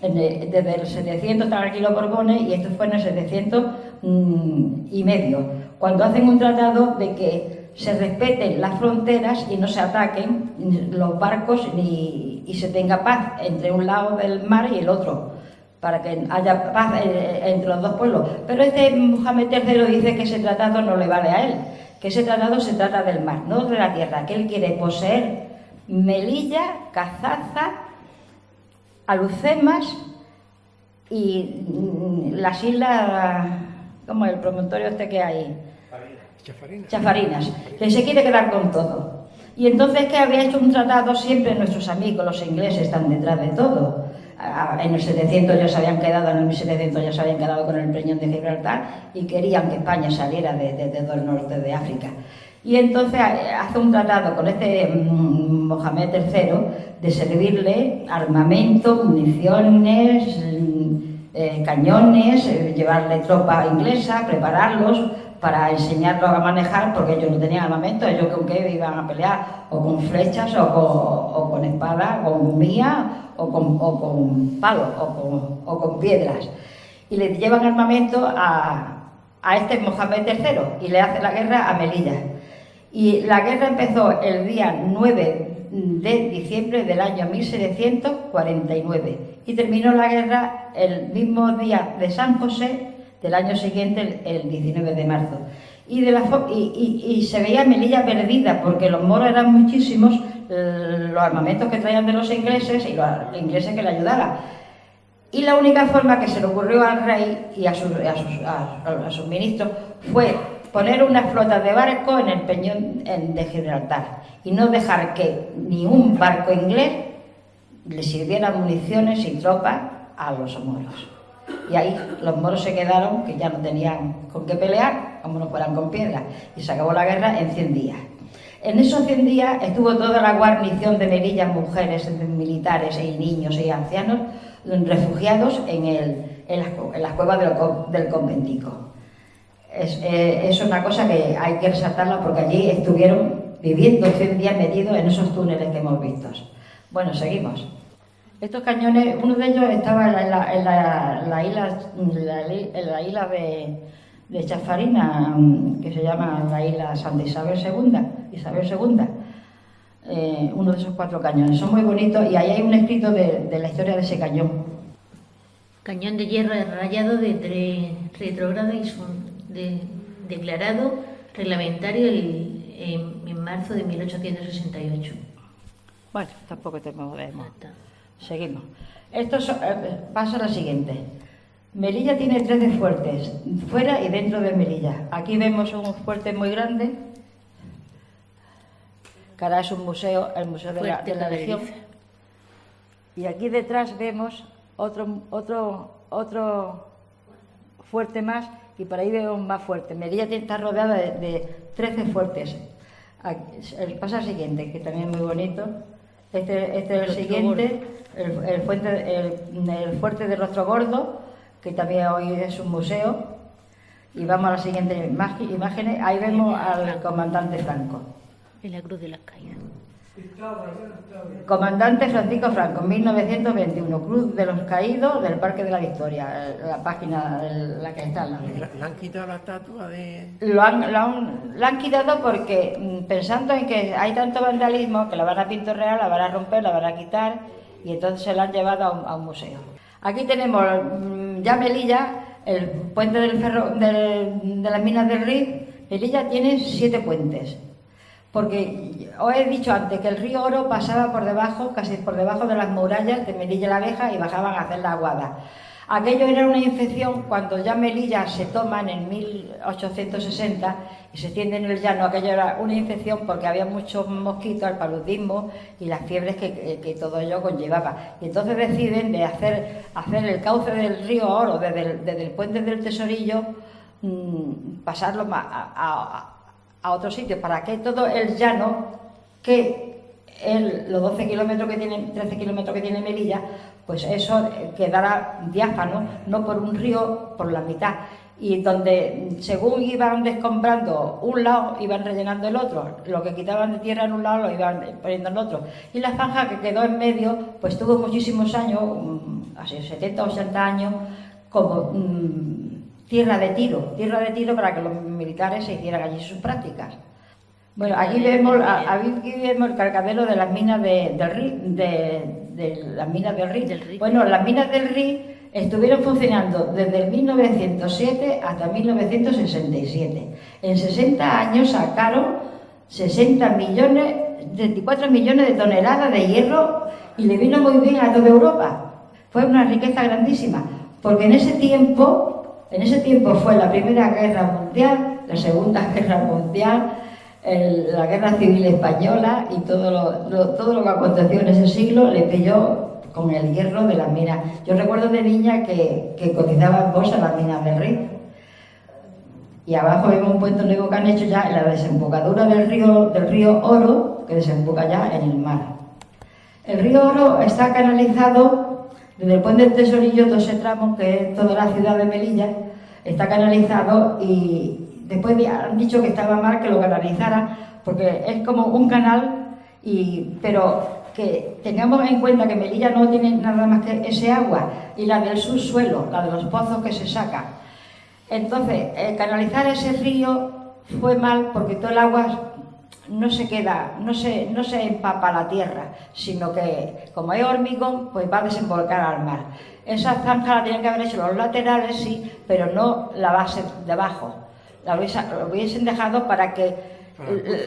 Desde el 700 están aquí los Borbones, y esto fue en el 700 y medio, cuando hacen un tratado de que se respeten las fronteras y no se ataquen los barcos y se tenga paz entre un lado del mar y el otro, para que haya paz entre los dos pueblos. Pero este Mohamed III dice que ese tratado no le vale a él, que ese tratado se trata del mar, no de la tierra, que él quiere poseer Melilla, Cazaza, Alucemas y las islas, como el promontorio este que hay, Chafarinas, que se quiere quedar con todo. Y entonces, que había hecho un tratado, siempre nuestros amigos los ingleses están detrás de todo. En el 700 ya se habían quedado, en el 1700 ya se habían quedado con el Peñón de Gibraltar, y querían que España saliera de todo el norte de África. Y entonces hace un tratado con este Mohamed III de servirle armamento, municiones, cañones, llevarle tropa inglesa, prepararlos para enseñarlos a manejar, porque ellos no tenían armamento. Ellos con qué iban a pelear, o con flechas, o con espadas, o con mía, o con palos, o con piedras. Y le llevan armamento a este Mohamed III y le hace la guerra a Melilla. Y la guerra empezó el día 9 de diciembre del año 1749 y terminó la guerra el mismo día de San José del año siguiente, el 19 de marzo. Y se veía Melilla perdida, porque los moros eran muchísimos, los armamentos que traían de los ingleses y los ingleses que le ayudaran. Y la única forma que se le ocurrió al rey y a sus ministros fue poner una flota de barcos en el Peñón de Gibraltar y no dejar que ni un barco inglés le sirviera municiones y tropas a los moros. Y ahí los moros se quedaron, que ya no tenían con qué pelear, como no fueran con piedras, y se acabó la guerra en 100 días. En esos 100 días estuvo toda la guarnición de Melilla, mujeres, militares y niños y ancianos, refugiados en las cuevas del conventico. Es una cosa que hay que resaltarla, porque allí estuvieron viviendo 100 días metidos en esos túneles que hemos visto. Bueno, seguimos. Estos cañones, uno de ellos estaba en la isla de Chafarina, que se llama la isla Santa Isabel II, uno de esos 4 cañones. Son muy bonitos, y ahí hay un escrito de la historia de ese cañón. Cañón de hierro rayado de retrogrado y declarado reglamentario en marzo de 1868. Bueno, tampoco te movemos. Seguimos. Pasa a la siguiente. Melilla tiene 13 fuertes, fuera y dentro de Melilla. Aquí vemos un fuerte muy grande, que ahora es un museo, el Museo de la Legión. Y aquí detrás vemos otro fuerte más, y por ahí vemos más fuertes. Melilla está rodeada de 13 fuertes. Pasa el siguiente, que también es muy bonito. Este es el siguiente, el fuerte de Rostro Gordo, que también hoy es un museo. Y vamos a las siguientes imágenes. Ahí vemos al comandante Franco. En la Cruz de las Caídas. Comandante Francisco Franco, 1921, Cruz de los Caídos del Parque de la Victoria, la página la que está al lado. ¿Le han quitado la estatua de...? La han quitado porque pensando en que hay tanto vandalismo que la van a pintorrear, la van a romper, la van a quitar y entonces se la han llevado a un museo. Aquí tenemos ya Melilla, el puente del ferro de las minas del Rin. Melilla tiene 7 puentes. Porque os he dicho antes que el río Oro pasaba por debajo, casi por debajo de las murallas de Melilla la Vieja y bajaban a hacer la aguada. Aquello era una infección cuando ya Melilla se toman en 1860 y se extiende en el llano. Aquello era una infección porque había muchos mosquitos, el paludismo y las fiebres que todo ello conllevaba. Y entonces deciden de hacer el cauce del río Oro desde el puente del Tesorillo, pasarlo a otro sitio, para que todo el llano, los 12 kilómetros que tiene, 13 kilómetros que tiene Melilla, pues eso quedara diáfano, no por un río, por la mitad. Y donde, según iban descombrando un lado, iban rellenando el otro. Lo que quitaban de tierra en un lado, lo iban poniendo en otro. Y la zanja que quedó en medio, pues tuvo muchísimos años, así 70 o 80 años, como tierra de tiro para que los militares se hicieran allí sus prácticas. Bueno, aquí vemos el cargadero de las minas de las minas del Rin. Bueno, las minas del Rin estuvieron funcionando desde el 1907 hasta 1967. En 60 años sacaron 24 millones de toneladas de hierro y le vino muy bien a toda Europa. Fue una riqueza grandísima, porque en ese tiempo fue la Primera Guerra Mundial, la Segunda Guerra Mundial, la Guerra Civil Española y todo lo que aconteció en ese siglo le pilló con el hierro de las minas. Yo recuerdo de niña que cotizaba en bolsa las minas del Rin. Y abajo vemos un puente nuevo que han hecho ya en la desembocadura del río Oro, que desemboca ya en el mar. El río Oro está canalizado desde el puente del Tesorillo, todo ese tramo, que es toda la ciudad de Melilla, está canalizado y después han dicho que estaba mal que lo canalizaran, porque es como un canal, pero que tengamos en cuenta que Melilla no tiene nada más que ese agua y la del subsuelo, la de los pozos que se sacan. Entonces, canalizar ese río fue mal porque todo el agua no se queda, no se empapa la tierra, sino que como hay hormigón, pues va a desembocar al mar. Esa zanja la tenían que haber hecho los laterales, sí, pero no la base de abajo. Lo hubiesen dejado para que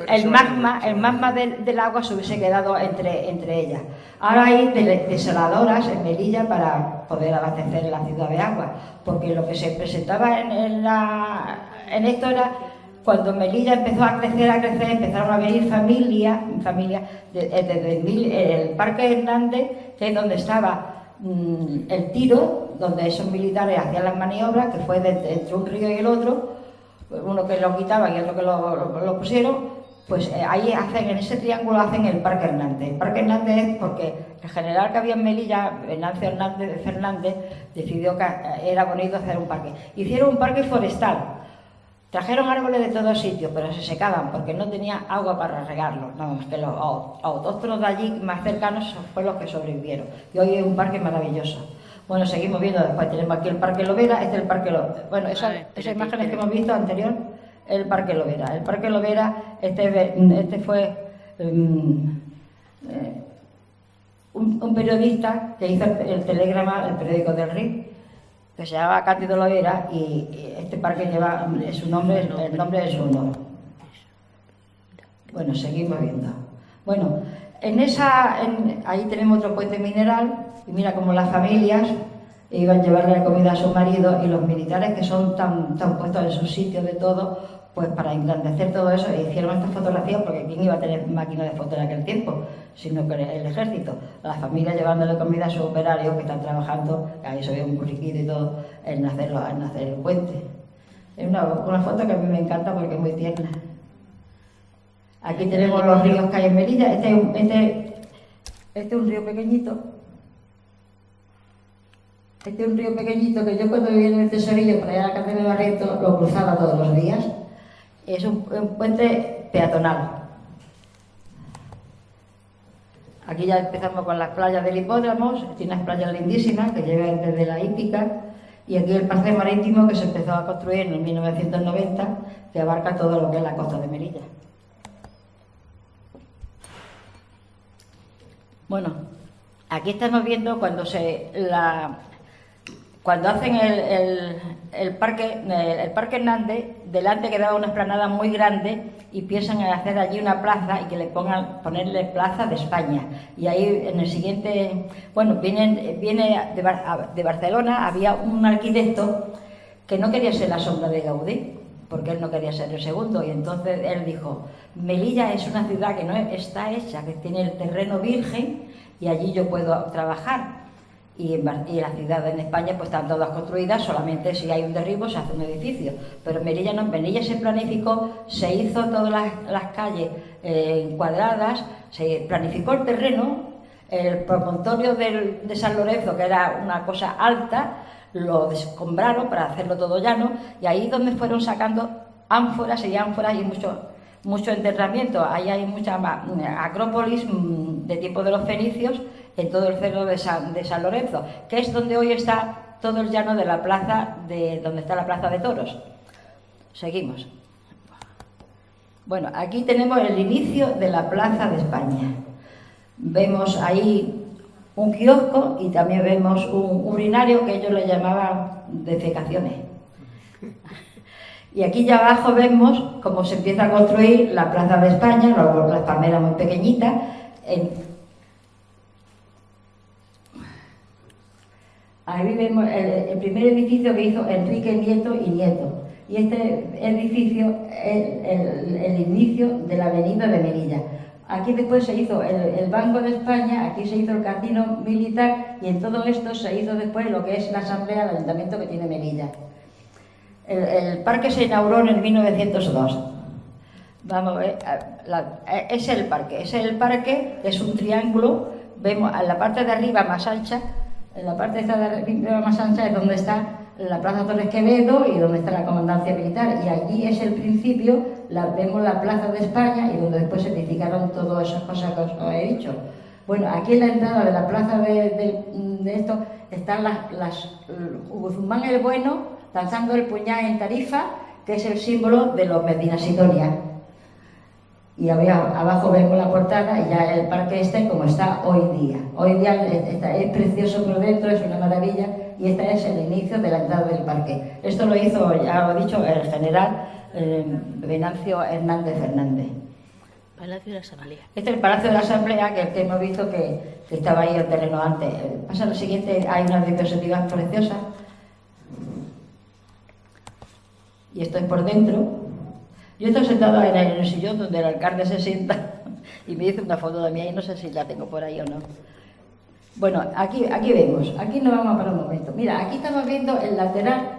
el magma del agua se hubiese quedado entre ellas. Ahora hay desaladoras en Melilla para poder abastecer la ciudad de agua, porque lo que se presentaba en esto era cuando Melilla empezó a crecer, empezaron a venir familias desde el Parque Hernández, que es donde estaba el tiro, donde esos militares hacían las maniobras, que fue entre un río y el otro, uno que lo quitaban y otro que lo pusieron, pues ahí en ese triángulo hacen el Parque Hernández. El Parque Hernández es porque el general que había en Melilla, Venancio Fernández, decidió que era bonito hacer un parque. Hicieron un parque forestal. Trajeron árboles de todos sitios, pero se secaban porque no tenía agua para regarlos. Nada más que los autóctonos de allí más cercanos fueron los que sobrevivieron. Y hoy es un parque maravilloso. Bueno, seguimos viendo después. Tenemos aquí el Parque Lovera, este es el Parque Lovera. Bueno, esas imágenes que hemos visto anterior, el Parque Lovera. El Parque Lovera, este fue un periodista que hizo el Telegrama, el periódico del Rin, que se llama Cándido Lovera, y este parque lleva su nombre, el nombre de su honor. Bueno, seguimos viendo. Bueno, ahí tenemos otro puente mineral, y mira cómo las familias iban a llevarle la comida a su marido, y los militares, que son tan puestos en sus sitios de todo, pues para engrandecer todo eso, hicieron estas fotografías, porque ¿quién iba a tener máquina de foto en aquel tiempo? Sino que el ejército, a las familias llevándole comida a sus operarios que están trabajando, ahí se ve un burriquito y todo, en hacer el puente. Es una foto que a mí me encanta porque es muy tierna. Aquí tenemos los ríos que hay en Melilla. Este es un río pequeñito. Este es un río pequeñito que yo cuando vivía en el Tesorillo, para allá a la Academia de Barrientos, lo cruzaba todos los días. Es un puente peatonal. Aquí ya empezamos con las playas del Hipódromo, tiene unas playas lindísimas que llevan desde la hípica, y aquí el paseo marítimo que se empezó a construir en 1990, que abarca todo lo que es la costa de Melilla. Bueno, aquí estamos viendo cuando hacen el parque Hernández, delante quedaba una explanada muy grande y piensan en hacer allí una plaza y que ponerle Plaza de España. Y ahí en el siguiente, bueno, viene de Barcelona, había un arquitecto que no quería ser la sombra de Gaudí, porque él no quería ser el segundo, y entonces él dijo: Melilla es una ciudad que no está hecha, que tiene el terreno virgen y allí yo puedo trabajar. Y las ciudades en España pues están todas construidas, solamente si hay un derribo se hace un edificio. Pero en Melilla no, en Melilla se planificó, se hizo todas las calles encuadradas, se planificó el terreno, el promontorio de San Lorenzo, que era una cosa alta, lo descombraron para hacerlo todo llano, y ahí donde fueron sacando ánforas y ánforas y mucho enterramiento. Ahí hay mucha acrópolis de tiempo de los fenicios en todo el cerro de San Lorenzo, que es donde hoy está todo el llano de la plaza, donde está la plaza de toros. Seguimos. Bueno, aquí tenemos el inicio de la Plaza de España. Vemos ahí un kiosco y también vemos un urinario que ellos le llamaban defecaciones. Y aquí ya abajo vemos cómo se empieza a construir la Plaza de España, luego las palmeras muy pequeñitas. Ahí vemos el primer edificio que hizo Enrique Nieto y Nieto. Y este edificio es el inicio de la avenida de Melilla. Aquí después se hizo el Banco de España, aquí se hizo el casino militar, y en todo esto se hizo después lo que es la asamblea del ayuntamiento que tiene Melilla. El parque se inauguró en el 1902. Vamos a ver, ese es el parque, es un triángulo. Vemos en la parte de arriba más ancha, en la parte de arriba más ancha es donde está la Plaza Torres Quevedo y donde está la comandancia militar, y allí es el principio, vemos la Plaza de España y donde después se edificaron todas esas cosas que os he dicho. Bueno, aquí en la entrada de la plaza de esto están Guzmán el Bueno lanzando el puñal en Tarifa, que es el símbolo de los Medina Sidonia. Y abajo vemos la portada y ya el parque como está hoy día. Hoy día es precioso por dentro, es una maravilla, y este es el inicio de la entrada del parque. Esto lo hizo, ya lo he dicho, el general Venancio Hernández Fernández. Palacio de la Asamblea. Este es el Palacio de la Asamblea, que hemos visto que estaba ahí el terreno antes. Pasa lo siguiente, hay unas diapositivas preciosas. Y esto es por dentro. Yo estoy sentada en el sillón donde el alcalde se sienta y me hizo una foto de mí y no sé si la tengo por ahí o no. Bueno, aquí vemos, aquí nos vamos para un momento. Mira, aquí estamos viendo el lateral.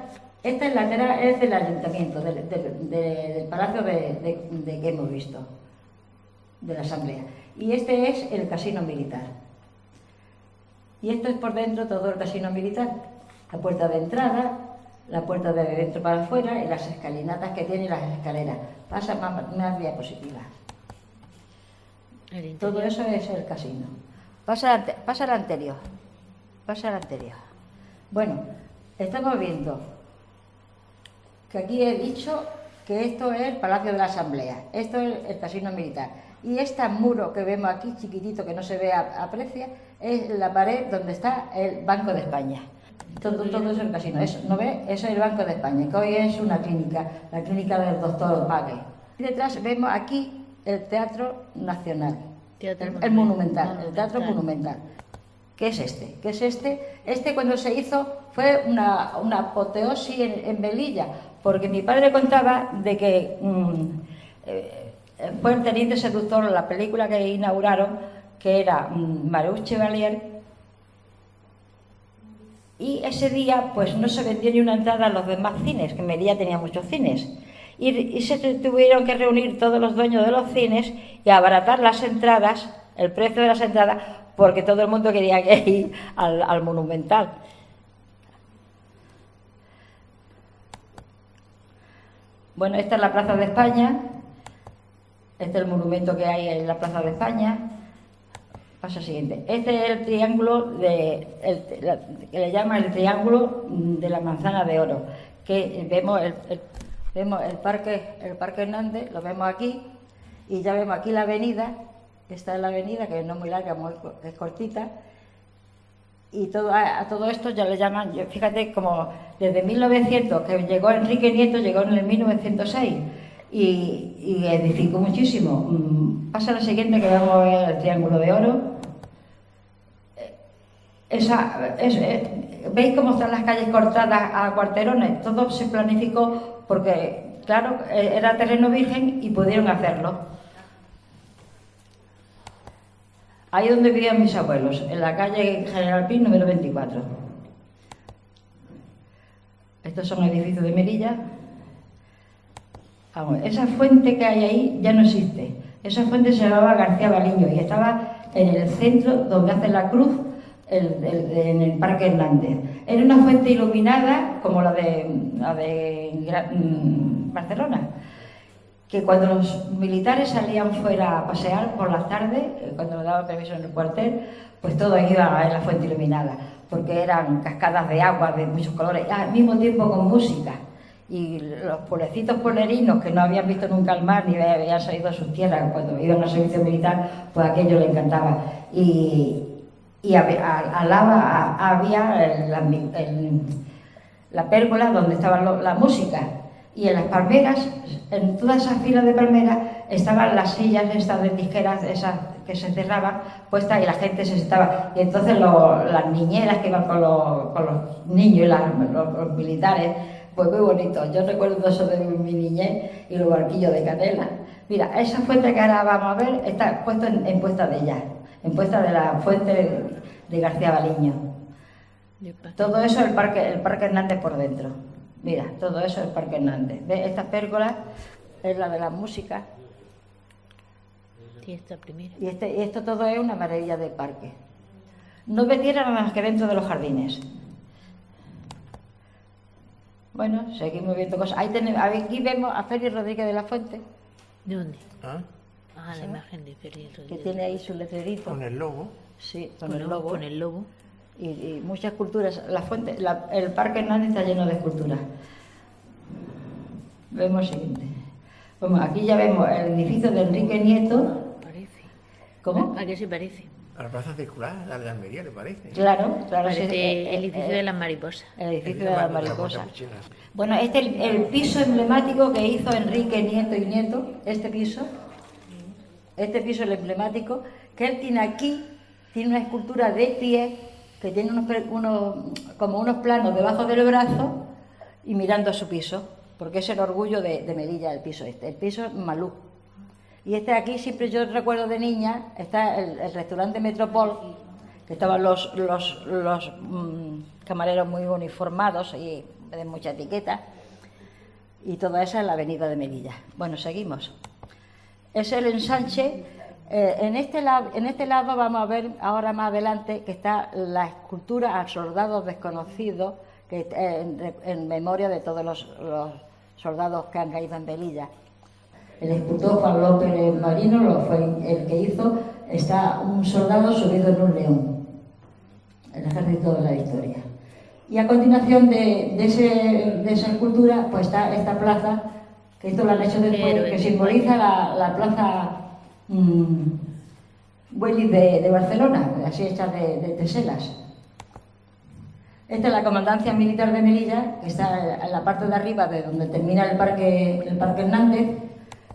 Este lateral es del ayuntamiento, del palacio que hemos visto, de la asamblea. Y este es el casino militar. Y esto es por dentro todo el casino militar. La puerta de entrada, la puerta de dentro para afuera y las escalinatas que tiene y las escaleras. Pasa más diapositivas. Todo eso es el casino. Pasa al anterior. Pasa al anterior. Bueno, estamos viendo que aquí he dicho que esto es el Palacio de la Asamblea. Esto es el casino militar. Y este muro que vemos aquí, chiquitito, que no se ve aprecia, es la pared donde está el Banco de España. Todo eso es el casino. Eso, ¿no ves? Eso es el Banco de España, que hoy es una clínica, la clínica del doctor Pague. Y detrás vemos aquí el Teatro Nacional, el Monumental, el Teatro Monumental. ¿Qué es este? ¿Qué es este? Este cuando se hizo fue una apoteosis en Melilla, porque mi padre contaba de que fue el Teniente Seductor, la película que inauguraron, que era Marius Chevalier, Y ese día pues no se vendió ni una entrada a los demás cines, que en Melilla tenía muchos cines. Y se tuvieron que reunir todos los dueños de los cines y abaratar las entradas, el precio de las entradas, porque todo el mundo quería ir al Monumental. Bueno, esta es la Plaza de España, este es el monumento que hay en la Plaza de España. Paso siguiente. Este es el triángulo que le llaman el triángulo de la manzana de oro, que vemos el parque Hernández, lo vemos aquí, y ya vemos aquí la avenida. Esta es la avenida, que no es muy larga, es cortita, y a todo esto ya le llaman, fíjate, como desde 1900, que llegó Enrique Nieto, llegó en el 1906, y edificó muchísimo. Pasa la siguiente, que vamos a ver el Triángulo de Oro. ¿Veis cómo están las calles cortadas a cuarterones? Todo se planificó porque, claro, era terreno virgen y pudieron hacerlo. Ahí donde vivían mis abuelos, en la calle General Pin, número 24. Estos son edificios de Melilla. Vamos, esa fuente que hay ahí ya no existe. Esa fuente se llamaba García Baliño y estaba en el centro donde hace la cruz, en el Parque Hernández. Era una fuente iluminada como la de Barcelona, que cuando los militares salían fuera a pasear por las tardes, cuando les daban permiso en el cuartel, pues todos iban a ver la fuente iluminada, porque eran cascadas de agua de muchos colores, al mismo tiempo con música. Y los pueblecitos pueblerinos que no habían visto nunca el mar ni habían salido de sus tierras cuando iban al servicio militar, pues aquello les encantaba. Y al lado había la pérgola donde estaba la música. Y en las palmeras, en todas esas filas de palmeras, estaban las sillas estas de tijeras, esas que se cerraban, puestas, y la gente se sentaba. Y entonces las niñeras que iban con los niños y los militares, pues muy bonito. Yo recuerdo eso de mi niñez y los barquillos de canela. Mira, esa fuente que ahora vamos a ver está puesto en Puesta de ella, en Puesta de la fuente de García Baliño. Todo eso es el Parque Hernández por dentro. Mira, todo eso es el Parque Hernández. ¿Ves? Esta pérgola es la de la música. Sí, esta primera. Y esto todo es una maravilla del parque. No ve tierra nada más que dentro de los jardines. Bueno, seguimos viendo cosas. Aquí vemos a Félix Rodríguez de la Fuente. ¿De dónde? ¿Ah? Ah, la imagen de Félix Rodríguez. Que tiene ahí su letrerito. Con el logo. Sí, con el logo. Con el logo. Y muchas esculturas. El Parque Hernández está lleno de esculturas. Vemos el siguiente. Bueno, aquí ya vemos el edificio de Enrique Nieto. Parece. ¿Cómo? ¿A qué se parece? A la plaza circular, la de Almería, ¿le parece? Claro. Parece Sí, el edificio de las mariposas. El edificio de las mariposas. Capuchina. Bueno, este es el piso emblemático que hizo Enrique Nieto y Nieto, este piso es el emblemático, que él tiene aquí, tiene una escultura de pie, que tiene como unos planos debajo del brazo y mirando a su piso, porque es el orgullo de Melilla el piso es Malú. Y este aquí, siempre yo recuerdo de niña, está el restaurante Metropol, que estaban los camareros muy uniformados y de mucha etiqueta, y toda esa es la avenida de Melilla. Bueno, seguimos. Es el ensanche. En este lado vamos a ver ahora más adelante que está la escultura al soldado desconocido, que en memoria de todos los soldados que han caído en Melilla. El escultor Juan López Marino fue el que hizo. Está un soldado subido en un león, el ejército de la victoria. Y a continuación de esa escultura, pues está esta plaza, que esto lo han hecho después, que simboliza la plaza Güell de Barcelona, así hecha de teselas. Esta es la comandancia militar de Melilla, que está en la parte de arriba de donde termina el Parque Hernández.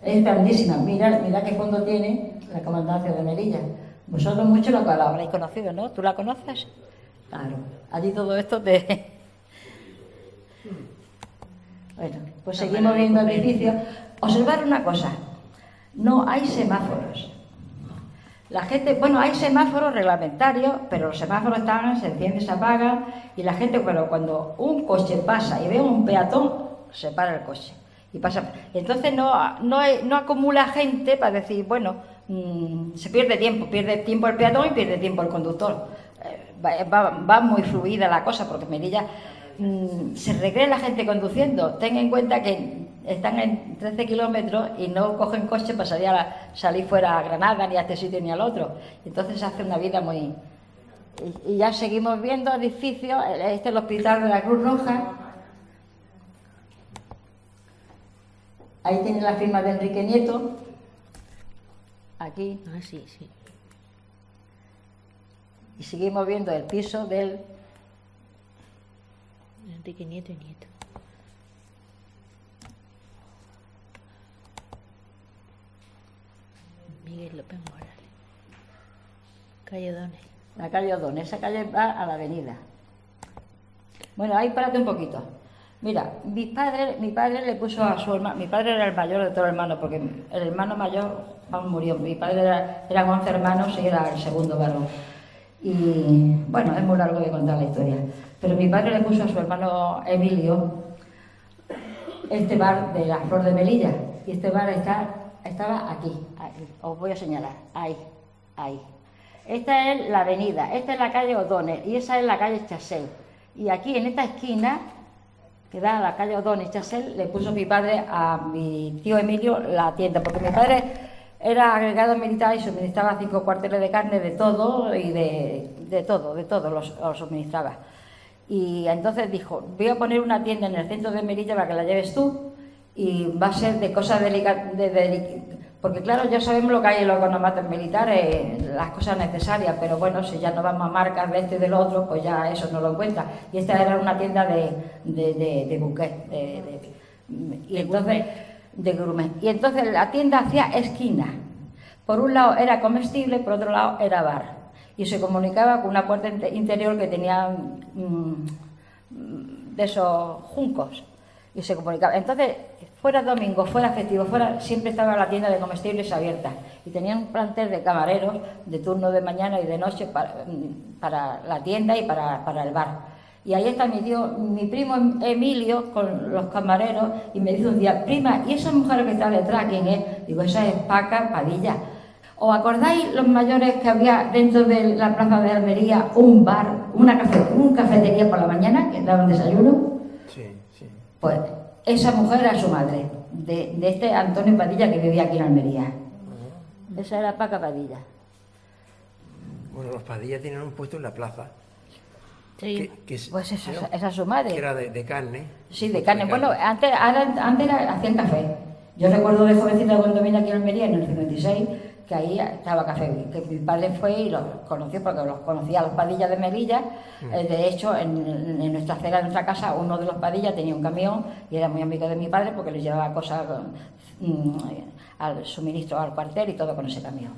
Es grandísima, mira qué fondo tiene la comandancia de Melilla. Vosotros muchos la habréis conocido, ¿no? ¿Tú la conoces? Claro, allí todo esto te... Bueno, pues seguimos viendo el edificio. Observar una cosa, no hay semáforos. La gente, bueno, hay semáforos reglamentarios, pero los semáforos están, se encienden, se apagan, y la gente, pero cuando un coche pasa y ve un peatón, se para el coche. Y pasa. Entonces no acumula gente para decir, bueno, se pierde tiempo el peatón y pierde tiempo el conductor. Va muy fluida la cosa, porque Melilla se recrea la gente conduciendo. Ten en cuenta que están en 13 kilómetros y no cogen coche para salir fuera a Granada, ni a este sitio ni al otro. Entonces se hace una vida muy... Y ya seguimos viendo edificios. Este es el hospital de la Cruz Roja. Ahí tiene la firma de Enrique Nieto. Aquí. Ah, sí, sí. Y seguimos viendo el piso del... Enrique Nieto y Nieto. Miguel López Morales. Calle O'Donnell. La calle O'Donnell. Esa calle va a la avenida. Bueno, ahí párate un poquito. Mira, mi padre le puso a su hermano... Mi padre era el mayor de todos los hermanos, porque el hermano mayor aún murió. Mi padre eran 11 hermanos y era el segundo varón. Y bueno, es muy largo de contar la historia. Pero mi padre le puso a su hermano Emilio este bar de la Flor de Melilla. Y este bar estaba aquí. Os voy a señalar. Ahí. Esta es la avenida. Esta es la calle O'Donnell. Y esa es la calle Chassel. Y aquí en esta esquina, que da a la calle O'Donnell y Chassel, le puso mi padre a mi tío Emilio la tienda. Porque mi padre era agregado militar y suministraba 5 cuarteles de carne de todo y de todo los suministraba. Y entonces dijo, voy a poner una tienda en el centro de Melilla para que la lleves tú, y va a ser de cosas delicadas, porque claro, ya sabemos lo que hay en los economatos militares, las cosas necesarias, pero bueno, si ya no vamos a marcas de este y del otro, pues ya eso no lo encuentra. Y esta era una tienda de buquet, y entonces de gourmet. Y entonces la tienda hacía esquina. Por un lado era comestible, por otro lado era bar. Y se comunicaba con una puerta interior que tenía de esos juncos. Y se comunicaba. Entonces, fuera domingo, fuera festivo, siempre estaba la tienda de comestibles abierta. Y tenían un plantel de camareros de turno de mañana y de noche para la tienda y para el bar. Y ahí está mi primo Emilio con los camareros, y me dice un día, prima, ¿y esa mujer que está detrás quién es? Digo, esa es Paca Padilla. ¿Os acordáis los mayores que había dentro de la plaza de Almería un bar, una cafetería por la mañana que daban desayuno? Sí. Pues esa mujer era su madre, de este Antonio Padilla que vivía aquí en Almería. Esa era Paca Padilla. Bueno, los Padilla tienen un puesto en la plaza. Sí. Pues esa es su madre. Que era de carne. Sí, de carne. Bueno, antes hacían café. Yo recuerdo de jovencita cuando vine aquí en Almería en el 56, que ahí estaba café, que mi padre fue y los conoció, porque los conocía a los Padillas de Melilla. De hecho, en nuestra acera de nuestra casa, uno de los Padillas tenía un camión y era muy amigo de mi padre porque les llevaba cosas al suministro al cuartel y todo con ese camión.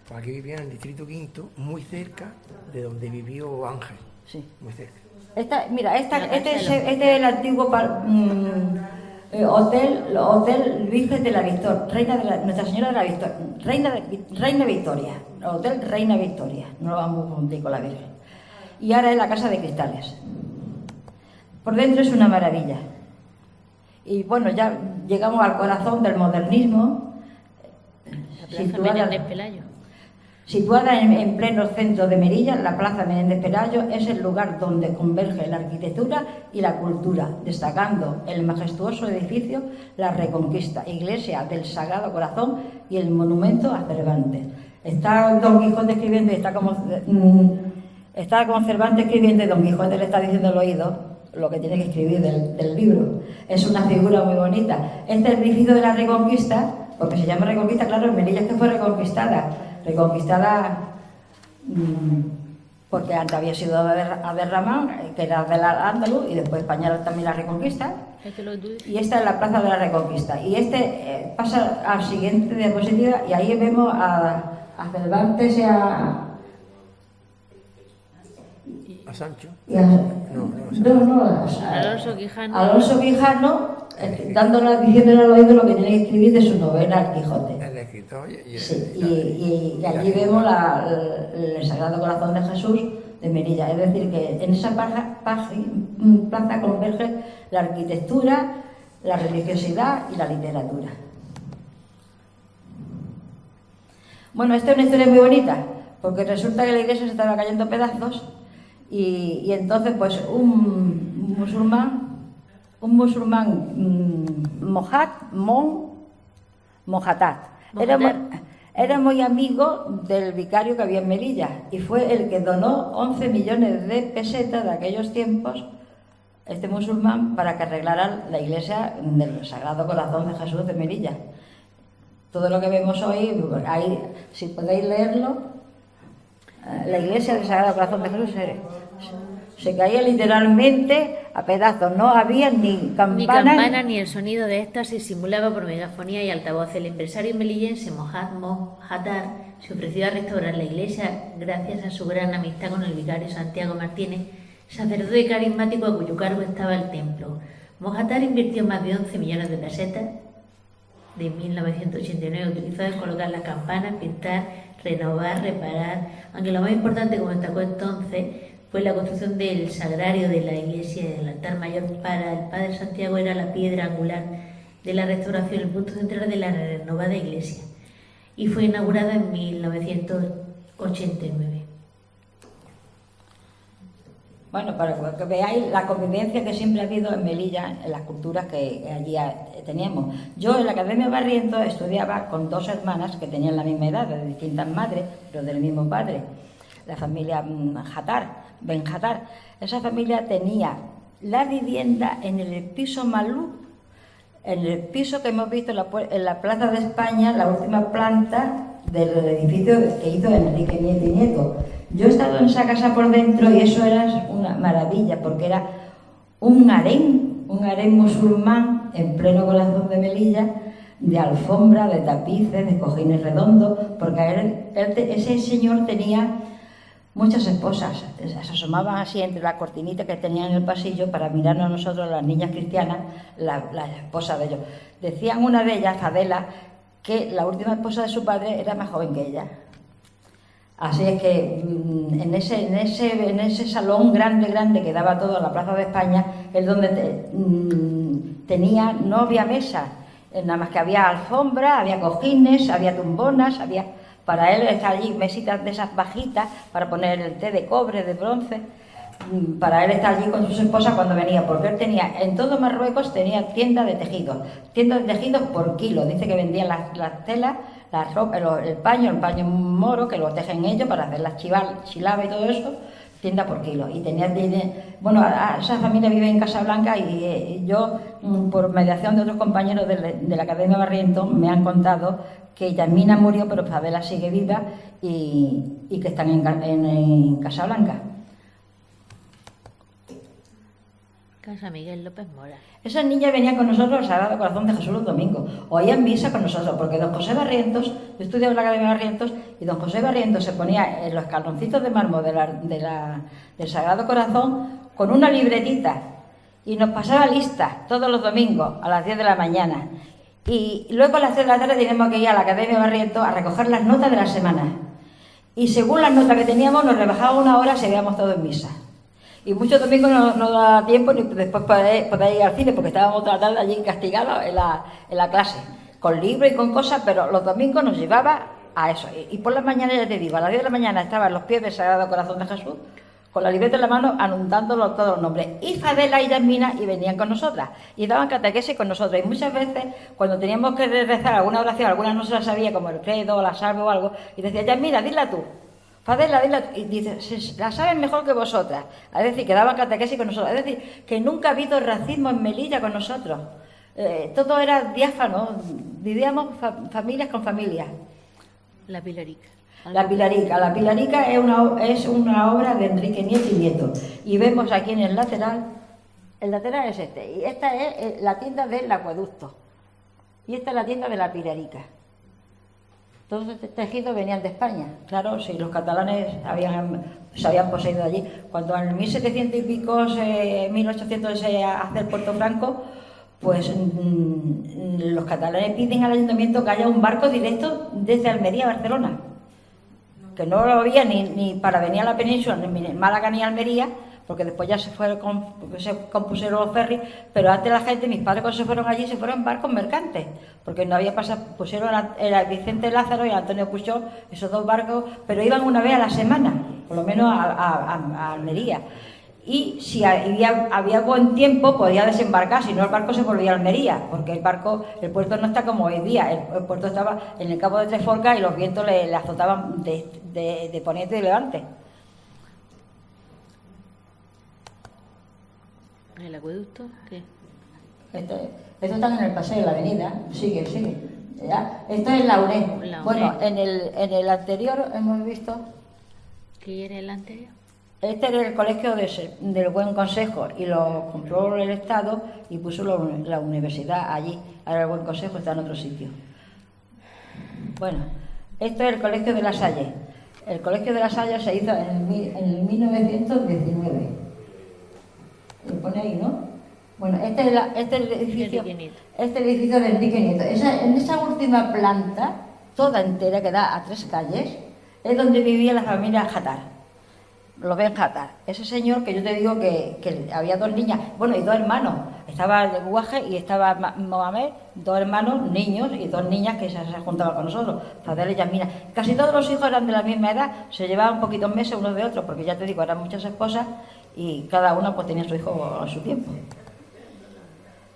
Pues aquí vivía en el distrito quinto, muy cerca de donde vivió Ángel. Sí. Muy cerca. Este es el antiguo Hotel Virgen de la Victoria, Nuestra Señora de la Victoria, Reina Victoria, Hotel Reina Victoria, no lo vamos a confundir con la Virgen. Y ahora es la Casa de Cristales. Por dentro es una maravilla. Y bueno, ya llegamos al corazón del modernismo. La Plaza Menéndez Pelayo. Situada en pleno centro de Melilla, la Plaza Menéndez Pelayo es el lugar donde converge la arquitectura y la cultura, destacando el majestuoso edificio La Reconquista, iglesia del Sagrado Corazón y el monumento a Cervantes. Está Don Quijote escribiendo y está como Cervantes escribiendo, y Don Quijote le está diciendo al oído lo que tiene que escribir del libro. Es una figura muy bonita. Este edificio de La Reconquista, porque se llama Reconquista, claro, en Melilla es que fue reconquistada porque antes había sido Aderramán, que era del Andaluz, y después España también la Reconquista. Y esta es la Plaza de la Reconquista. Y pasa al siguiente diapositiva, y ahí vemos a Cervantes y a ¿A Sancho? Alonso Quijano diciéndole al oído lo que tiene que escribir de su novela El Quijote. El escritor Sí, y allí vemos el Sagrado Corazón de Jesús de Melilla. Es decir, que en esa plaza converge la arquitectura, la religiosidad y la literatura. Bueno, esta es una historia muy bonita, porque resulta que la iglesia se estaba cayendo a pedazos y entonces pues un musulmán mojatat, era muy amigo del vicario que había en Melilla y fue el que donó 11 millones de pesetas de aquellos tiempos, este musulmán, para que arreglaran la iglesia del Sagrado Corazón de Jesús de Melilla. Todo lo que vemos hoy, ahí, si podéis leerlo, la iglesia del Sagrado Corazón de Jesús se caía literalmente a pedazos, no había ni campana Ni el sonido de estas se simulaba por megafonía y altavoz. El empresario melillense Mohatar se ofreció a restaurar la iglesia gracias a su gran amistad con el vicario Santiago Martínez, sacerdote carismático a cuyo cargo estaba el templo. Mohatar invirtió más de 11 millones de pesetas de 1989, utilizó en colocar las campanas, pintar, renovar, reparar, aunque lo más importante, como destacó entonces, fue la construcción del sagrario de la iglesia y del altar mayor. Para el padre Santiago era la piedra angular de la restauración, el punto central de la renovada iglesia, y fue inaugurada en 1989. Bueno, para que veáis la convivencia que siempre ha habido en Melilla, en las culturas que allí teníamos. Yo en la Academia Barrientos estudiaba con dos hermanas que tenían la misma edad, de distintas madres, pero del mismo padre, la familia Ben Hatar. Esa familia tenía la vivienda en el piso Malú, en el piso que hemos visto en la Plaza de España, la última planta del edificio que hizo Enrique Nieto y Nieto. Yo he estado en esa casa por dentro y eso era una maravilla, porque era un harén musulmán en pleno corazón de Melilla, de alfombra, de tapices, de cojines redondos, porque ese señor tenía muchas esposas. Se asomaban así entre la cortinita que tenía en el pasillo para mirarnos a nosotros, las niñas cristianas, las esposas de ellos. Decían una de ellas, Adela, que la última esposa de su padre era más joven que ella. Así es que en ese salón grande que daba todo a la Plaza de España, es donde no había mesa, nada más que había alfombra, había cojines, había tumbonas, para él estar allí mesitas de esas bajitas para poner el té de cobre, de bronce, para él estar allí con sus esposas cuando venía, porque él tenía, en todo Marruecos tenía tiendas de tejidos por kilo. Dice que vendían las telas, la ropa, el paño moro, que lo tejen ellos para hacer las chilabas y todo eso, tienda por kilo. Y bueno, esa familia vive en Casablanca y yo, por mediación de otros compañeros de la Academia Barrientos, me han contado que Yasmina murió, pero Fadela sigue viva y que están en Casablanca. Casa Miguel López Mora. Esas niñas venían con nosotros al Sagrado Corazón de Jesús los domingos, oían misa con nosotros, porque don José Barrientos, yo estudiaba en la Academia Barrientos, y don José Barrientos se ponía en los escaloncitos de mármol del Sagrado Corazón con una libretita y nos pasaba lista todos los domingos a las 10 de la mañana. Y luego a las 3 de la tarde teníamos que ir a la Academia Barrientos a recoger las notas de la semana. Y según las notas que teníamos, nos rebajaba una hora si veíamos todo en misa. Y muchos domingos no da tiempo ni después poder ir al cine, porque estábamos toda la tarde allí castigados en la clase, con libros y con cosas, pero los domingos nos llevaba a eso. Y por la mañana, ya te digo, a las 10 de la mañana estaba en los pies del Sagrado Corazón de Jesús, con la libreta en la mano, anotando todos los nombres. Y Fadela y Yasmina y venían con nosotras, y daban catequesis con nosotras. Y muchas veces, cuando teníamos que rezar alguna oración, algunas no se las sabía, como el credo o la salve o algo, y decía, Yasmina, dila tú. Fadela, y dice, la saben mejor que vosotras. Es decir, que daban catequesis con nosotros. Es decir, que nunca ha habido racismo en Melilla con nosotros. Todo era diáfano, vivíamos familias con familias. La Pilarica. La Pilarica es una obra de Enrique Nieto y Nieto. Y vemos aquí en el lateral es este. Y esta es la tienda del acueducto. Y esta es la tienda de la Pilarica. Todos estos tejidos venían de España. Claro, si los catalanes se habían poseído allí. Cuando en 1700 y pico, 1800 se hace el Puerto Franco, pues los catalanes piden al ayuntamiento que haya un barco directo desde Almería a Barcelona, que no lo había ni para venir a la península, ni Málaga ni Almería, porque después ya se compusieron los ferries, pero antes la gente, mis padres cuando se fueron allí, se fueron en barcos mercantes, porque no había pasado, pusieron el Vicente Lázaro y Antonio Cuchó, esos dos barcos, pero iban una vez a la semana, por lo menos a Almería. Y si había buen tiempo, podía desembarcar, si no el barco se volvía a Almería, porque el puerto no está como hoy día, el puerto estaba en el Cabo de Tres Forcas y los vientos le azotaban de poniente y de levante. ¿El acueducto? ¿Qué? Esto están en el paseo de la avenida. Sigue. Ya. Esto es la UNED. Bueno, en el anterior hemos visto... ¿Qué era el anterior? Este era el colegio del Buen Consejo y lo compró el Estado y puso la universidad allí. Ahora el Buen Consejo está en otro sitio. Bueno, esto es el colegio de La Salle. El colegio de La Salle se hizo en 1919. Lo pone ahí, ¿no? Bueno, este es el edificio de Enrique Nieto. En esa última planta, toda entera, que da a 3 calles, es donde vivía la familia Jatar. Los ven Jatar. Ese señor que yo te digo que había 2 niñas, bueno, y 2 hermanos. Estaba el de Guaje y estaba Mohamed, 2 hermanos, niños y 2 niñas que se juntaban con nosotros, Fadel y Yasmina. Casi todos los hijos eran de la misma edad, se llevaban poquitos meses unos de otros, porque ya te digo, eran muchas esposas y cada una pues tenía su hijo a su tiempo.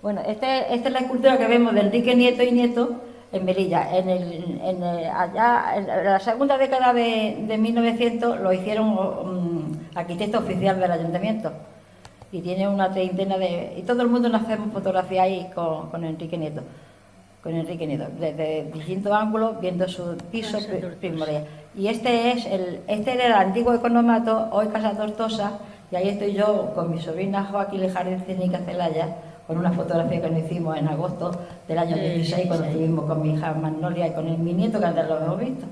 Bueno, esta es la escultura que vemos de Enrique Nieto y Nieto en Melilla. En la segunda década de 1900 lo hicieron arquitecto oficial del ayuntamiento y tiene una treintena y todo el mundo nos hacemos fotografía ahí con Enrique Nieto. Desde distintos ángulos, viendo su piso primordial. Y este era el antiguo economato, hoy Casa Tortosa, y ahí estoy yo con mi sobrina Joaquín Lejares Cenica Celaya, con una fotografía que nos hicimos en agosto del año 16, cuando estuvimos con mi hija Magnolia y con mi nieto, que antes lo hemos visto.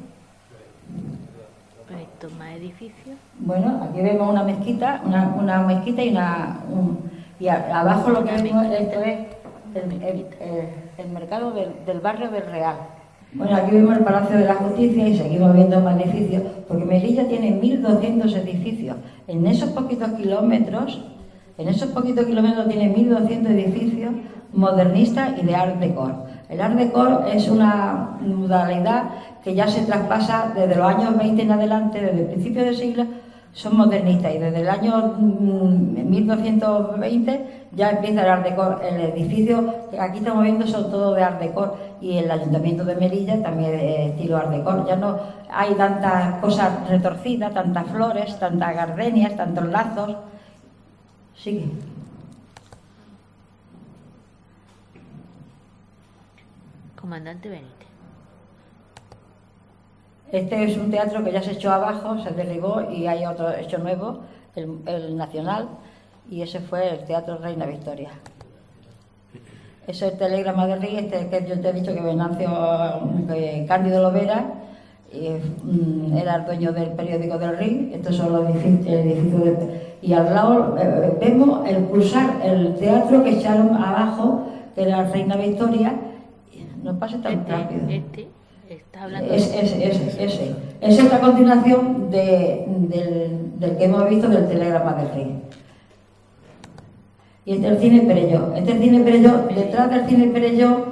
¿Esto más edificios? Bueno, aquí vemos una mezquita, una mezquita y abajo lo que vemos, esto es el mercado del barrio del Real. Bueno, aquí vemos el Palacio de la Justicia y seguimos viendo más edificios, porque Melilla tiene 1.200 edificios. En esos poquitos kilómetros tiene 1.200 edificios modernistas y de Art Deco. El Art Deco es una modalidad que ya se traspasa desde los años 20 en adelante, desde el principio del siglo, son modernistas, y desde el año 1220 ya empieza el Art Deco. El edificio que aquí estamos viendo son todos de Art Deco, y el Ayuntamiento de Melilla también es estilo Art Deco. Ya no hay tantas cosas retorcidas, tantas flores, tantas gardenias, tantos lazos. Sigue. Comandante Benítez. Este es un teatro que ya se echó abajo, se derribó, y hay otro hecho nuevo, el Nacional, y ese fue el Teatro Reina Victoria. Ese es el Telegrama del Rey, que yo te he dicho que Venancio Cándido Lovera era el dueño del periódico del Rin. Estos son los edificios y al lado vemos el teatro que echaron abajo, que era la Reina Victoria. No pase tan rápido. Está hablando Ese es la continuación del que hemos visto del Telegrama del Rey. Y este es el Cine Perelló. Detrás del Cine Perelló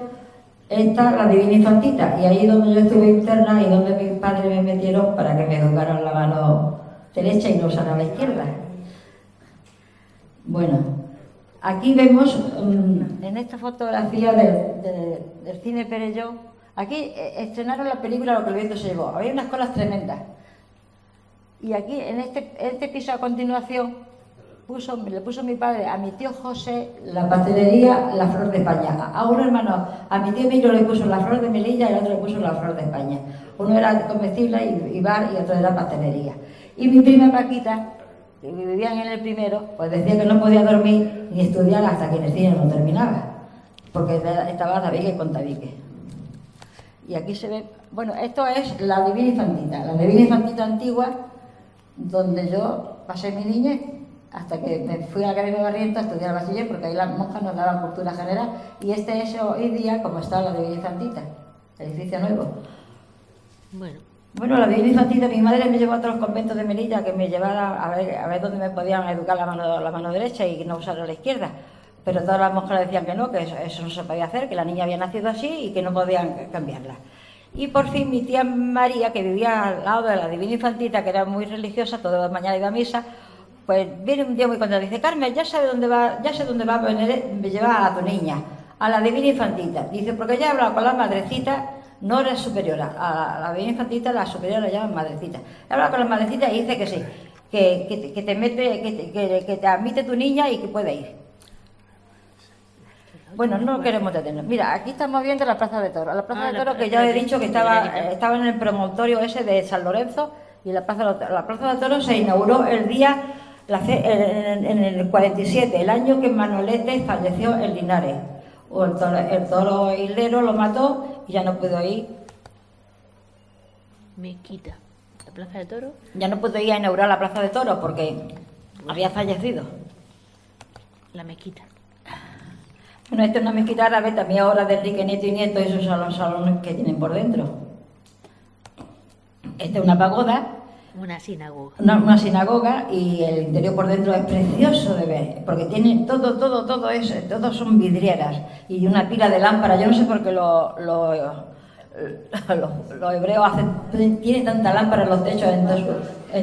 está la Divina Infantita, y ahí donde yo estuve interna y donde mis padres me metieron para que me educaran la mano derecha y no usara la izquierda. Bueno, aquí vemos en esta fotografía del Cine Perelló, aquí estrenaron la película Lo que el viento se llevó. Había unas colas tremendas. Y aquí, en este piso a continuación, le puso mi padre a mi tío José la pastelería La Flor de España. A un hermano, a mi tío Emilio le puso La Flor de Melilla y al otro le puso La Flor de España. Uno era comestible y bar, y otro era pastelería. Y mi prima Paquita, que vivían en el primero, pues decía que no podía dormir ni estudiar hasta que el cine no terminaba, porque estaba tabique con tabique. Y aquí se ve, bueno, esto es la Divina Infantita antigua, donde yo pasé mi niñez. hasta que me fui a la Academia de Barriento a estudiar bachiller, porque ahí las monjas nos daban cultura general, y este es hoy día como está la Divina Infantita, el edificio nuevo. Bueno, la Divina Infantita, mi madre me llevó a otros conventos de Melilla, que me llevara a ver dónde me podían educar la mano derecha y no usar la izquierda, pero todas las monjas decían que no, que eso no se podía hacer, que la niña había nacido así y que no podían cambiarla. Y por fin mi tía María, que vivía al lado de la Divina Infantita, que era muy religiosa, todas las mañanas iba a misa, pues viene un día muy contenta, dice: Carmen, ya sé dónde va a llevar a tu niña, a la Divina Infantita. Dice, porque ya he hablado con la madrecita, no eres superiora, a la Divina Infantita la superiora la llaman madrecita. He hablado con la madrecita y dice que sí, que te admite tu niña y que puede ir. Bueno, no queremos detenernos. Mira, aquí estamos viendo la Plaza de Toros. La Plaza de Toros, que ya he dicho que estaba en el promontorio ese de San Lorenzo, y la Plaza de Toros se inauguró el día, en el 47, el año que Manolete falleció en Linares. El toro hilero lo mató y ya no pudo ir. Mezquita. La Plaza de Toros. Ya no pudo ir a inaugurar la Plaza de Toros porque había fallecido. La mezquita. Bueno, esta es una mezquita árabe, también ahora de Enrique Nieto y Nieto, esos son los salones que tienen por dentro. Esta es una pagoda. Una sinagoga. Una sinagoga, y el interior por dentro es precioso de ver, porque tiene todo son vidrieras y una pila de lámparas. Yo no sé por qué los hebreos tienen tanta lámpara en los techos en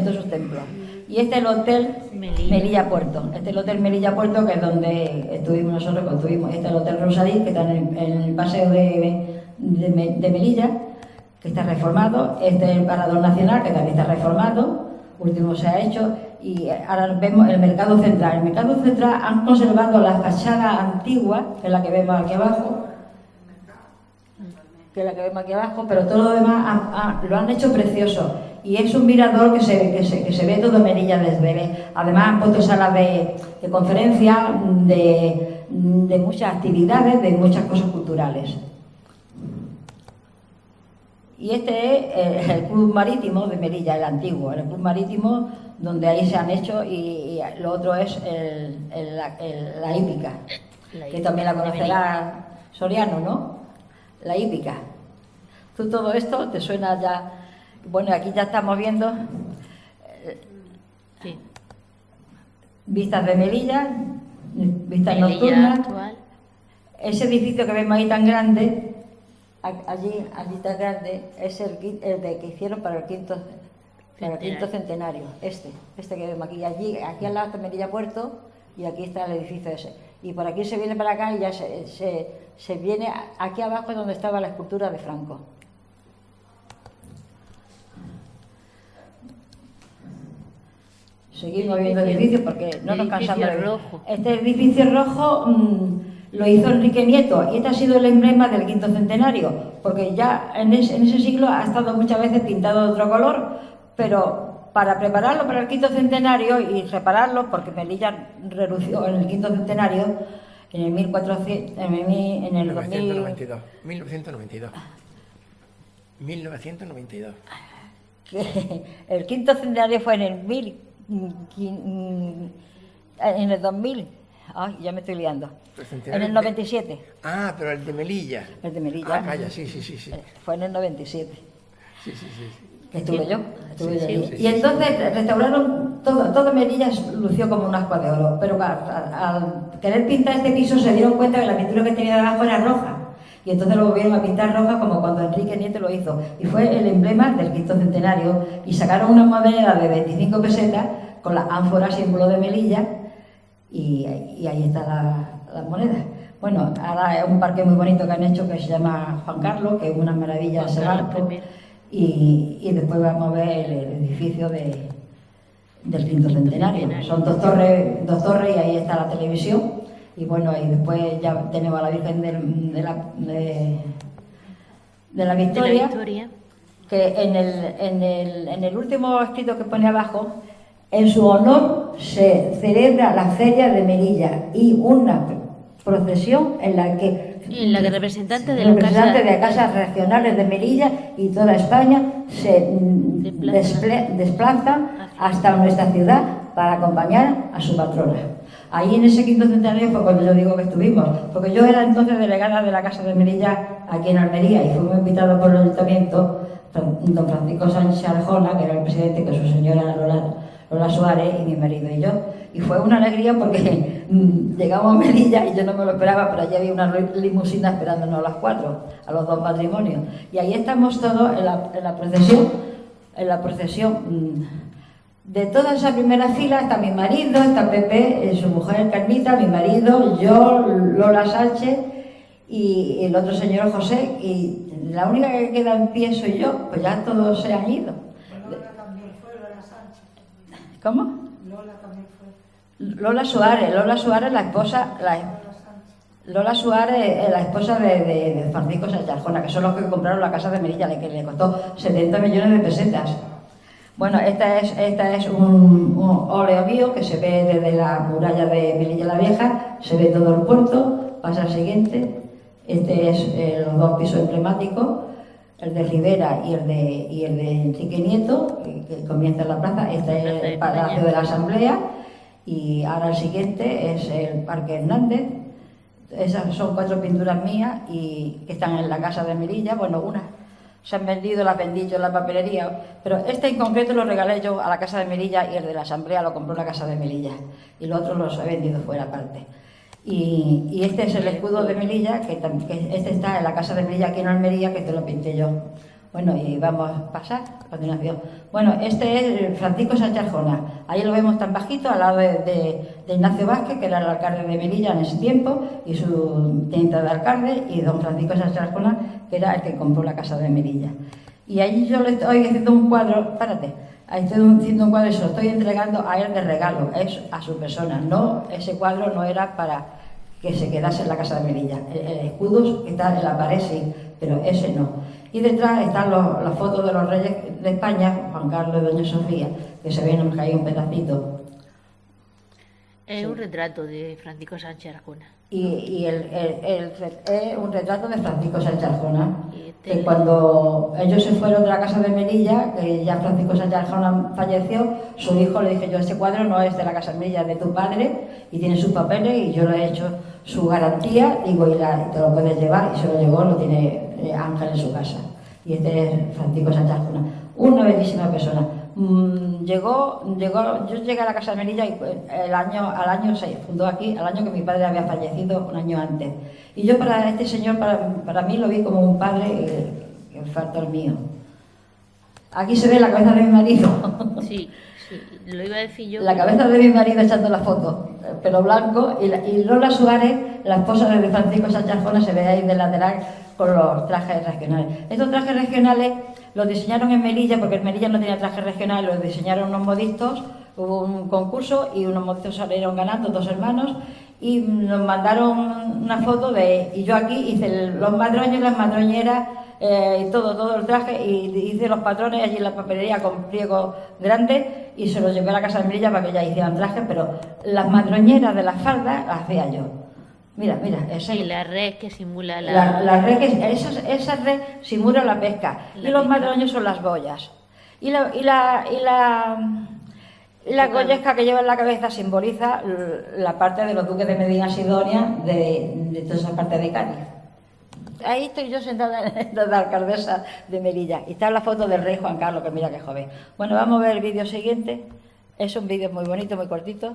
todos sus templos. Y este es el Hotel Melilla Puerto. Este es el Hotel Melilla Puerto, que es donde estuvimos nosotros cuando estuvimos. Este es el Hotel Rosadí, que está en el paseo de Melilla, que está reformado. Este es el Parador Nacional, que también está reformado, último se ha hecho. Y ahora vemos el Mercado Central. El Mercado Central han conservado la fachada antigua, que es la que vemos aquí abajo, pero todo lo demás lo han hecho precioso. Y es un mirador que se ve todo Melilla desde él. Además han puesto salas de conferencias, de muchas actividades, de muchas cosas culturales. Y este es el Club Marítimo de Melilla, el antiguo, el Club Marítimo, donde ahí se han hecho, y lo otro es la hípica, que también la conocerá Soriano, ¿no? La hípica. ¿Tú todo esto te suena ya? Bueno, aquí ya estamos viendo vistas de Melilla, vistas nocturnas. Actual. Ese edificio que vemos ahí tan grande, allí tan grande, es el que hicieron para el quinto centenario. Este que vemos aquí. Aquí al lado está Melilla Puerto, y aquí está el edificio ese. Y por aquí se viene para acá y ya se viene aquí abajo, donde estaba la escultura de Franco. Seguimos viendo edificios porque no nos cansamos de ver. Rojo. Este edificio rojo lo hizo Enrique Nieto, y este ha sido el emblema del quinto centenario, porque ya en ese siglo ha estado muchas veces pintado de otro color, pero para prepararlo para el quinto centenario y repararlo, porque Melilla renunció en el quinto centenario en el 1992. Que el quinto centenario fue en el 2000. Ay, ya me estoy liando. En el 97. Ah, pero el de Melilla. El de Melilla. Ah, calla, sí. Fue en el 97. Sí. Que estuve yo. Sí. Y entonces restauraron todo Melilla, lució como un ascua de oro. Pero al querer pintar este piso se dieron cuenta que la pintura que tenía debajo era roja. Y entonces lo volvieron a pintar roja, como cuando Enrique Nieto lo hizo. Y fue el emblema del quinto centenario. Y sacaron una moneda de 25 pesetas con la ánfora símbolo de Melilla. Y ahí está la moneda. Bueno, ahora es un parque muy bonito que han hecho, que se llama Juan Carlos, que es una maravilla ese barco. Y después vamos a ver el edificio del quinto centenario. Son dos torres, y ahí está la televisión. Y bueno, y después ya tenemos a la Virgen de la Victoria, que en el último escrito que pone abajo, en su honor se celebra la Feria de Melilla y una procesión en la que representantes de las casas regionales de Melilla y toda España se desplazan hasta nuestra ciudad para acompañar a su patrona. Ahí en ese quinto centenario fue cuando yo digo que estuvimos, porque yo era entonces delegada de la Casa de Melilla aquí en Almería y fuimos invitados por el ayuntamiento, don Francisco Sánchez Arjona, que era el presidente, con su señora Lola Suárez y mi marido y yo. Y fue una alegría porque llegamos a Melilla y yo no me lo esperaba, pero allí había una limusina esperándonos a las 4, a los dos matrimonios. Y ahí estamos todos en la procesión. De toda esa primera fila está mi marido, está Pepe, su mujer Carmita, mi marido, yo, Lola Sánchez y el otro señor José, y la única que queda en pie soy yo, pues ya todos se han ido. Lola también fue, Lola Sánchez. ¿Cómo? Lola también fue. Lola Suárez, la esposa, Lola Suárez, la esposa de Francisco Sánchez Arjona, que son los que compraron la casa de Melilla, que le costó 70 millones de pesetas. Bueno, esta es un óleo mío que se ve desde la muralla de Melilla la Vieja, se ve todo el puerto, pasa al siguiente. Este es los dos pisos emblemáticos, el de Rivera y el de Enrique Nieto, que comienza en la plaza. Este es el Palacio de la Asamblea y ahora el siguiente es el Parque Hernández. Esas son 4 pinturas mías y que están en la Casa de Melilla, bueno, unas se han vendido, las vendí yo en la papelería, pero este en concreto lo regalé yo a la Casa de Melilla y el de la Asamblea lo compró la Casa de Melilla y los otros los he vendido fuera aparte. Y este es el escudo de Melilla, que este está en la Casa de Melilla aquí en Almería, que te lo pinté yo. Bueno, y vamos a pasar a continuación. Bueno, este es Francisco Sánchez Arjona. Ahí lo vemos tan bajito, al lado de Ignacio Vázquez, que era el alcalde de Melilla en ese tiempo, y su teniente de alcalde, y don Francisco Sánchez Arjona, que era el que compró la casa de Melilla. Y allí yo le estoy haciendo un cuadro, ahí estoy haciendo un cuadro y se lo estoy entregando a él de regalo, es a su persona. No, ese cuadro no era para que se quedase en la casa de Melilla. El escudo que está en la pared sí, pero ese no. Y detrás están las fotos de los reyes de España, Juan Carlos y doña Sofía, que se ven que hay un pedacito. Es un retrato de Francisco Sánchez Arjona. Y es un retrato de Francisco Sánchez Arjona, Y que cuando ellos se fueron de la casa de Melilla, que ya Francisco Sánchez Arjona falleció, su hijo le dije yo, este cuadro no es de la casa de Melilla, es de tu padre, y tiene sus papeles, y yo le he hecho su garantía, digo, y te lo puedes llevar, y se lo llevó, lo tiene Ángel en su casa. Y este es Francisco Sánchez Arjona, una bellísima persona. Yo llegué a la casa de Melilla y al año se fundó aquí, al año que mi padre había fallecido, un año antes. Y yo para este señor, para mí lo vi como un padre que falta el mío. Aquí se ve la cabeza de mi marido. Sí, lo iba a decir yo. La cabeza de mi marido echando la foto, el pelo blanco, y Lola Suárez, la esposa de Francisco Sánchez Arjona, se ve ahí de lateral con los trajes regionales. Estos trajes regionales los diseñaron en Melilla, porque en Melilla no tenía trajes regionales, los diseñaron unos modistos, hubo un concurso y unos modistos salieron ganando, 2 hermanos, y nos mandaron una foto y yo aquí hice los madroños, las madroñeras, y todo el traje, y hice los patrones allí en la papelería con pliegos grandes y se los llevé a la casa de Melilla para que ya hicieran trajes, pero las madroñeras de las faldas las hacía yo. Mira, esa Y la red que simula la red, esa red simula la pesca. Y los madroños son las boyas. Y la goyesca que lleva en la cabeza simboliza la parte de los duques de Medina Sidonia de toda esa parte de Cádiz. Ahí estoy yo sentada en la alcaldesa de Melilla. Y está la foto del rey Juan Carlos, que mira qué joven. Bueno, vamos a ver el vídeo siguiente. Es un vídeo muy bonito, muy cortito.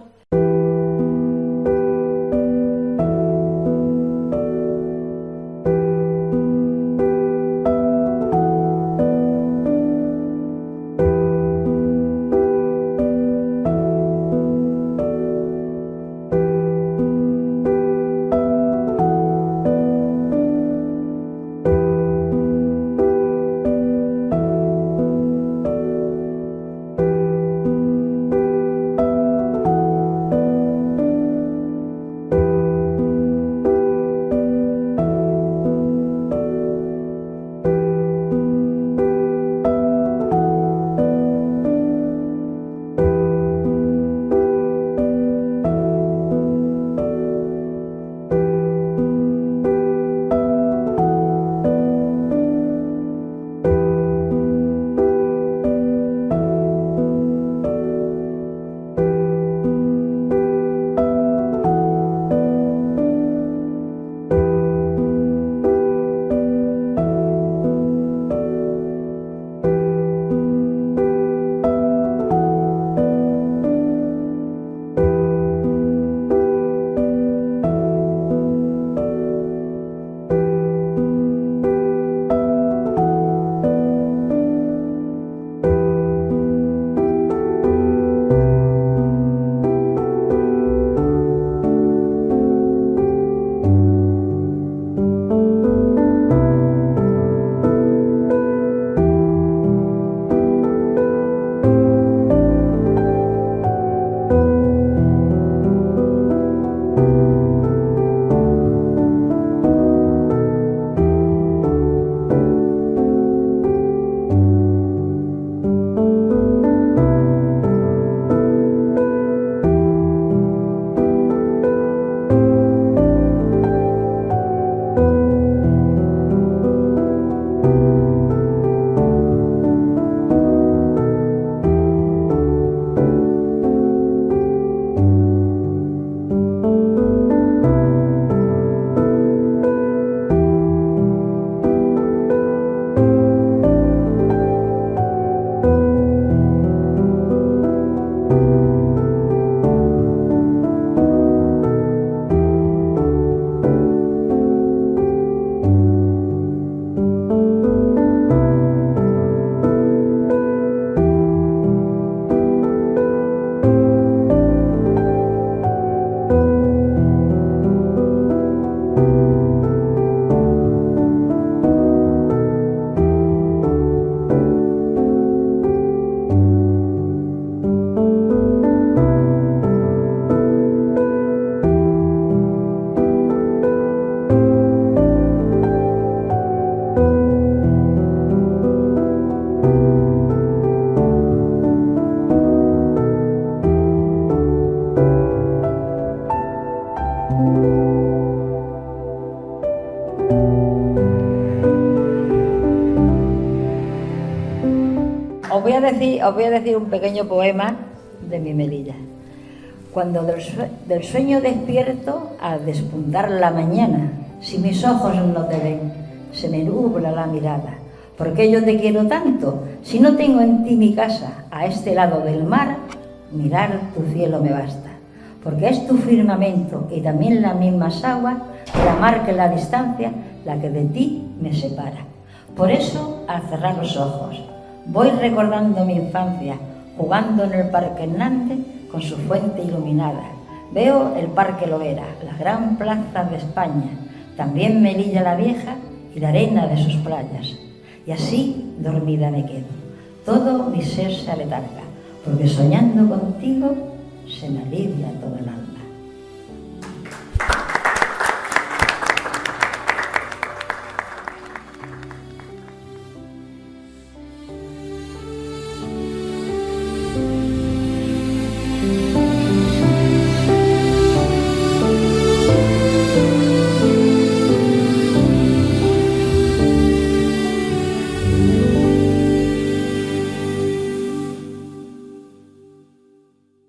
os voy a decir un pequeño poema de mi Melilla. Cuando del sueño despierto al despuntar la mañana, si mis ojos no te ven, se me nubla la mirada. ¿Por qué yo te quiero tanto? Si no tengo en ti mi casa, a este lado del mar, mirar tu cielo me basta. Porque es tu firmamento y también las mismas aguas, la mar que la distancia, la que de ti me separa. Por eso, al cerrar los ojos, voy recordando mi infancia, jugando en el Parque Hernández con su fuente iluminada. Veo el Parque Loera, la gran plaza de España, también Melilla la Vieja y la arena de sus playas. Y así dormida me quedo. Todo mi ser se aletarga, porque soñando contigo se me alivia toda la alma.